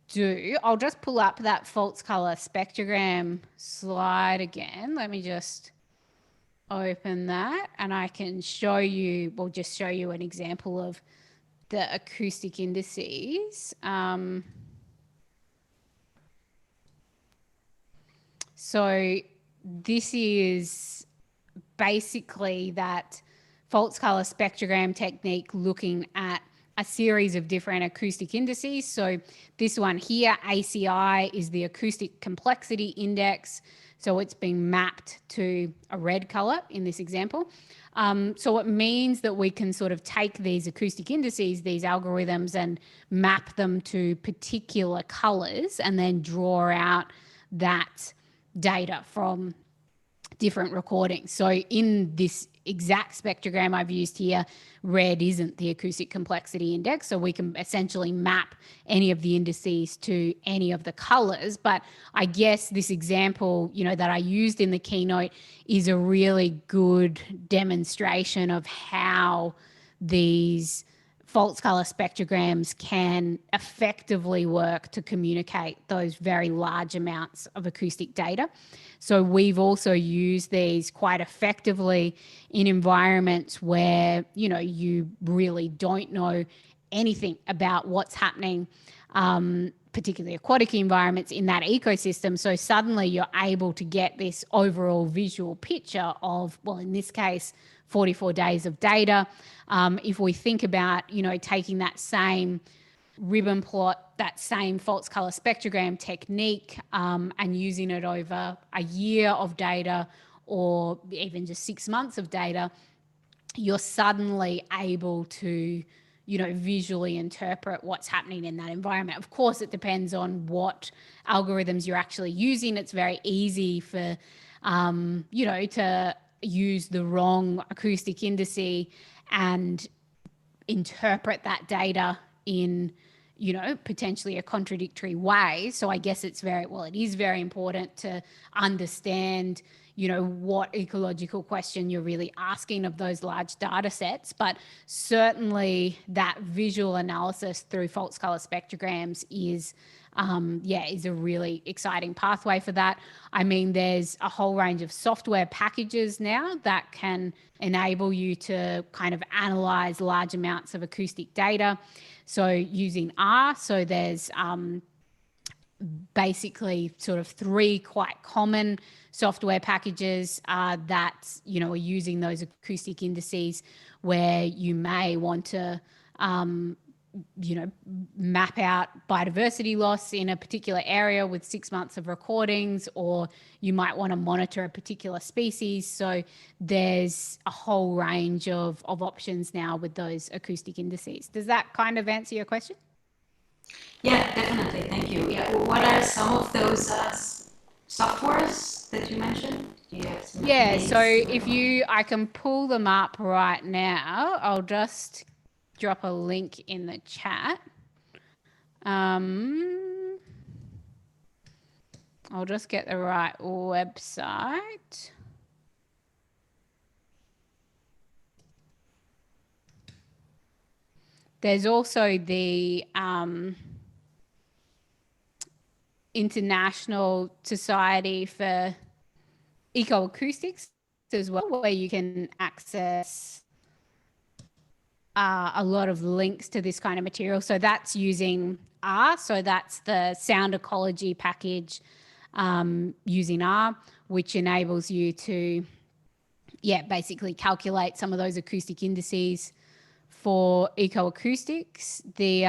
do. I'll just pull up that false color spectrogram slide again. Let me just open that and I can show you, we'll just show you an example of the acoustic indices. So this is basically that false color spectrogram technique looking at a series of different acoustic indices. So this one here, ACI, is the acoustic complexity index. So it's being mapped to a red color in this example. So it means that we can sort of take these acoustic indices, these algorithms, and map them to particular colors and then draw out that data from different recordings. So in this exact spectrogram I've used here, red isn't the acoustic complexity index, so we can essentially map any of the indices to any of the colors. But I guess this example, you know, that I used in the keynote is a really good demonstration of how these false color spectrograms can effectively work to communicate those very large amounts of acoustic data. So we've also used these quite effectively in environments where, you know, you really don't know anything about what's happening, particularly aquatic environments in that ecosystem. So suddenly you're able to get this overall visual picture of, well, in this case, 44 days of data. If we think about, you know, taking that same ribbon plot, that same false color spectrogram technique, and using it over a year of data or even just 6 months of data, you're suddenly able to, visually interpret what's happening in that environment. Of course, it depends on what algorithms you're actually using. It's very easy for, to use the wrong acoustic indice and interpret that data in, potentially a contradictory way. So I guess it is very important to understand, what ecological question you're really asking of those large data sets. But certainly that visual analysis through fault color spectrograms is a really exciting pathway for that. I mean, there's a whole range of software packages now that can enable you to kind of analyze large amounts of acoustic data. So using R, so there's basically sort of 3 quite common software packages that, are using those acoustic indices where you may want to, map out biodiversity loss in a particular area with 6 months of recordings, or you might want to monitor a particular species. So there's a whole range of options now with those acoustic indices. Does that kind of answer your question? Yeah, definitely. Thank you. Yeah, what are some of those softwares that you mentioned? Yeah, so I can pull them up right now. I'll just drop a link in the chat. I'll just get the right website. There's also the International Society for Ecoacoustics as well, where you can access a lot of links to this kind of material. So that's using R. So that's the sound ecology package using R, which enables you to, basically calculate some of those acoustic indices for ecoacoustics. The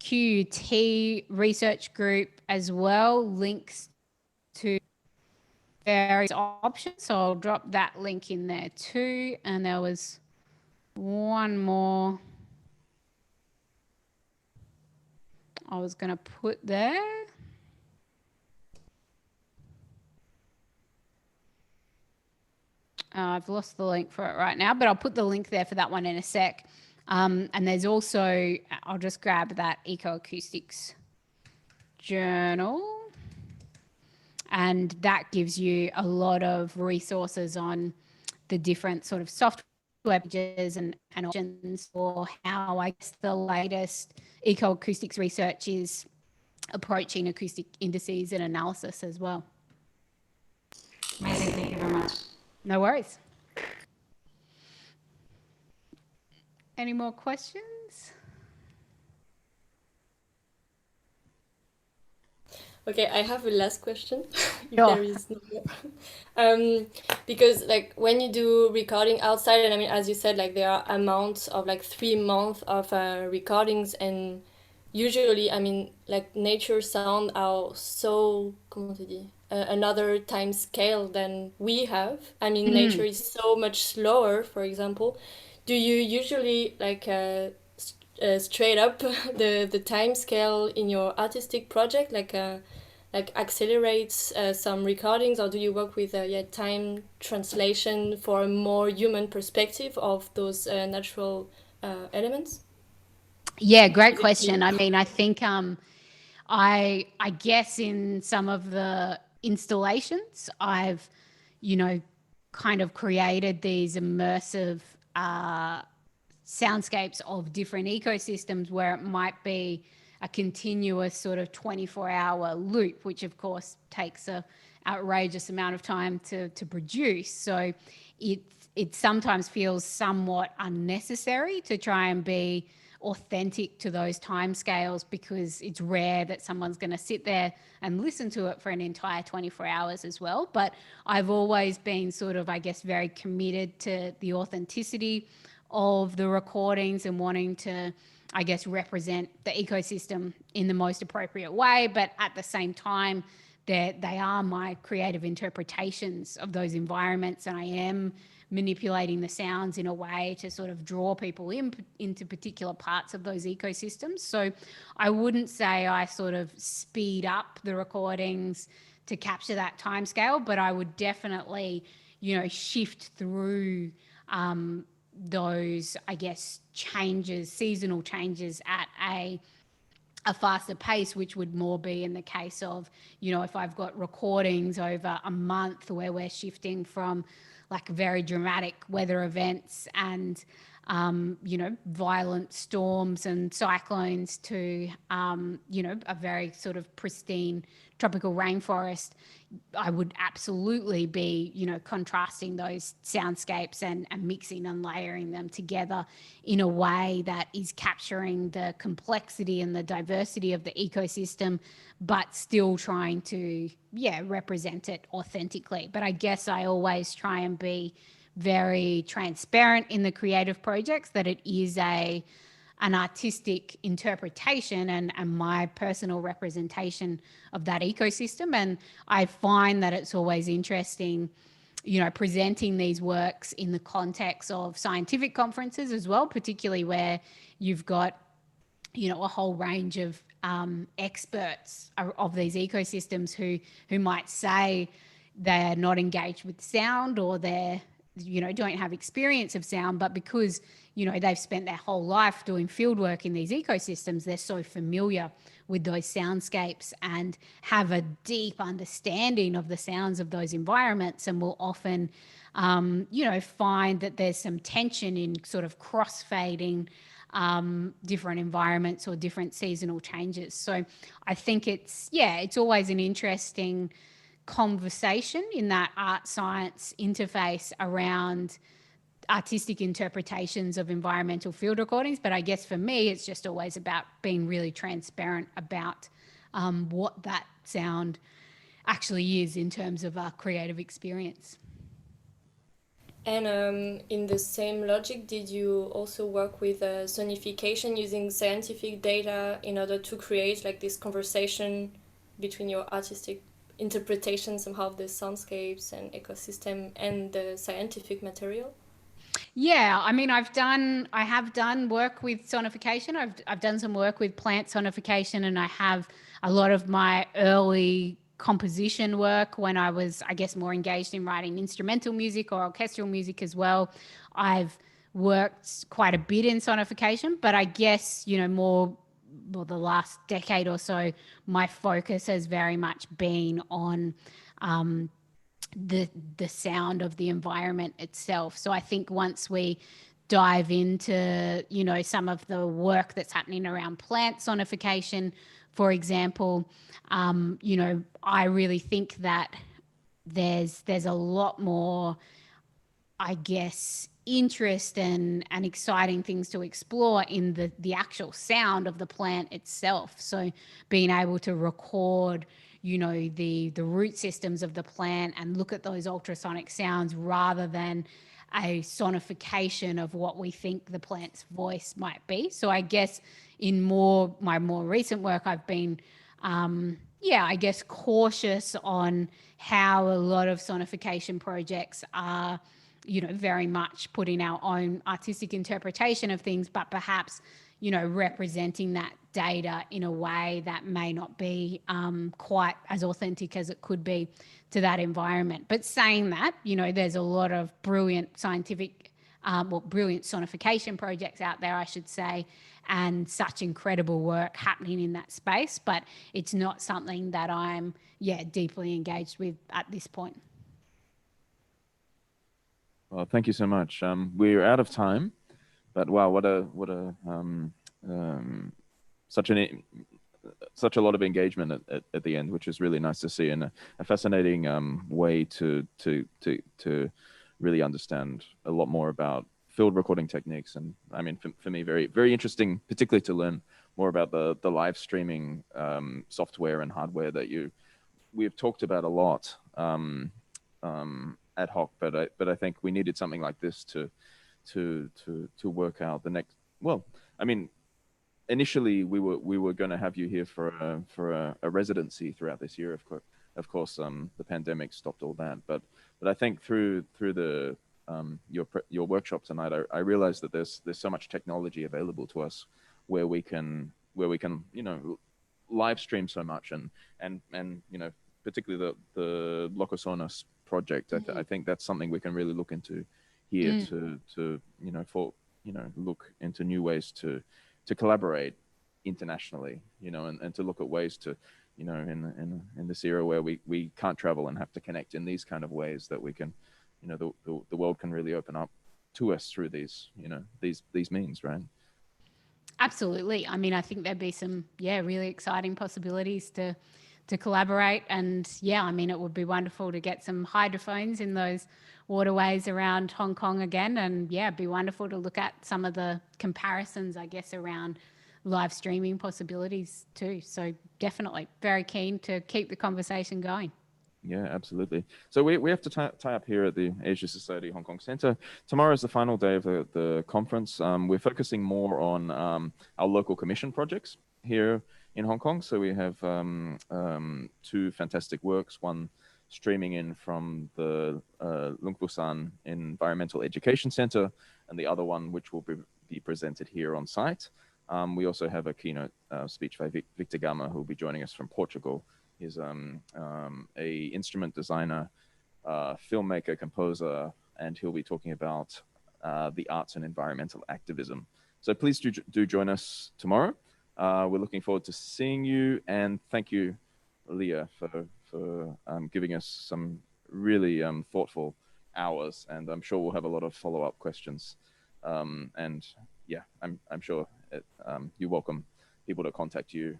QT research group as well links to various options. So I'll drop that link in there too. And there was one more I was going to put there. I've lost the link for it right now, but I'll put the link there for that one in a sec. And there's also, I'll just grab that Ecoacoustics journal. And that gives you a lot of resources on the different sort of software packages and options for how, I guess, the latest ecoacoustics research is approaching acoustic indices and analysis as well. Amazing. Thank you very much. No worries. Any more questions? Okay, I have a last question. Sure. There is no more. Because like when you do recording outside, and I mean, as you said, like there are amounts of like 3 months of recordings, and usually, I mean, like nature sound are so, comment on dit, another time scale than we have. I mean, nature is so much slower, for example. Do you usually like straight up the time scale in your artistic project, like accelerates some recordings, or do you work with time translation for a more human perspective of those natural elements? Yeah, great question. I mean, I think I guess in some of the installations I've, kind of created these immersive soundscapes of different ecosystems where it might be a continuous sort of 24-hour loop, which of course takes a outrageous amount of time to produce. So it sometimes feels somewhat unnecessary to try and be authentic to those timescales, because it's rare that someone's going to sit there and listen to it for an entire 24 hours as well. But I've always been sort of, I guess, very committed to the authenticity of the recordings and wanting to, I guess, represent the ecosystem in the most appropriate way, but at the same time they are my creative interpretations of those environments, and I am manipulating the sounds in a way to sort of draw people into particular parts of those ecosystems. So I wouldn't say I sort of speed up the recordings to capture that timescale, but I would definitely, shift through those, I guess, changes, seasonal changes at a faster pace, which would more be in the case of, if I've got recordings over a month where we're shifting from like very dramatic weather events and, violent storms and cyclones to, a very sort of pristine tropical rainforest, I would absolutely be, contrasting those soundscapes and mixing and layering them together in a way that is capturing the complexity and the diversity of the ecosystem, but still trying to, represent it authentically. But I guess I always try and be very transparent in the creative projects that it is an artistic interpretation and my personal representation of that ecosystem. And I find that it's always interesting, presenting these works in the context of scientific conferences as well, particularly where you've got, a whole range of experts of these ecosystems who might say they're not engaged with sound or they're, don't have experience of sound, but because, they've spent their whole life doing field work in these ecosystems, they're so familiar with those soundscapes and have a deep understanding of the sounds of those environments, and will often, find that there's some tension in sort of crossfading different environments or different seasonal changes. So I think it's always an interesting conversation in that art science interface around artistic interpretations of environmental field recordings. But I guess for me, it's just always about being really transparent about what that sound actually is in terms of our creative experience. And in the same logic, did you also work with sonification using scientific data in order to create like this conversation between your artistic interpretation somehow of the soundscapes and ecosystem and the scientific material? Yeah, I mean, I have done work with sonification. I've done some work with plant sonification, and I have a lot of my early composition work when I was, I guess, more engaged in writing instrumental music or orchestral music as well. I've worked quite a bit in sonification, but I guess, the last decade or so, my focus has very much been on the sound of the environment itself. So I think once we dive into, some of the work that's happening around plant sonification, for example, I really think that there's a lot more, I guess, interest and exciting things to explore in the actual sound of the plant itself. So being able to record, the root systems of the plant and look at those ultrasonic sounds rather than a sonification of what we think the plant's voice might be. So I guess in my more recent work, I've been, I guess, cautious on how a lot of sonification projects are, very much putting our own artistic interpretation of things, but perhaps, representing that data in a way that may not be quite as authentic as it could be to that environment. But saying that, there's a lot of brilliant scientific, brilliant sonification projects out there, I should say, and such incredible work happening in that space. But it's not something that I'm, deeply engaged with at this point. Well, thank you so much. We're out of time, but wow, such a lot of engagement at the end, which is really nice to see, and a fascinating way to really understand a lot more about field recording techniques. And I mean, for me, very, very interesting, particularly to learn more about the live streaming software and hardware that we've talked about a lot ad hoc, but I think we needed something like this to work out the next. Well, I mean, initially we were going to have you here for a residency throughout this year, of of course, the pandemic stopped all that. But I think through the your workshop tonight, I realized that there's so much technology available to us where we can live stream so much, and particularly the Locus Sonos project. I think that's something we can really look into here to look into new ways to collaborate internationally, and to look at ways to, in this era where we can't travel and have to connect in these kind of ways, that we can, the world can really open up to us through these means, right? Absolutely. I mean, I think there'd be some, really exciting possibilities to collaborate. And I mean, it would be wonderful to get some hydrophones in those waterways around Hong Kong again. And it'd be wonderful to look at some of the comparisons, I guess, around live streaming possibilities too. So definitely very keen to keep the conversation going. Yeah, absolutely. So we have to tie up here at the Asia Society Hong Kong Centre. Tomorrow is the final day of the conference. We're focusing more on our local commission projects here in Hong Kong. So we have two fantastic works, one streaming in from the Lung Busan Environmental Education Centre, and the other one which will be presented here on site. We also have a keynote speech by Victor Gama, who will be joining us from Portugal. He's a instrument designer, filmmaker, composer, and he'll be talking about the arts and environmental activism. So please do join us tomorrow. We're looking forward to seeing you, and thank you, Leah, for giving us some really thoughtful hours, and I'm sure we'll have a lot of follow-up questions. And yeah, I'm sure you welcome people to contact you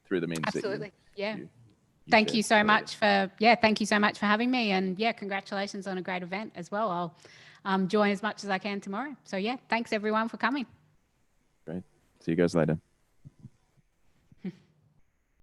through the means. Absolutely. that you thank share. you so much for thank you so much for having me, and congratulations on a great event as well. I'll join as much as I can tomorrow. So thanks everyone for coming. Great. See you guys later.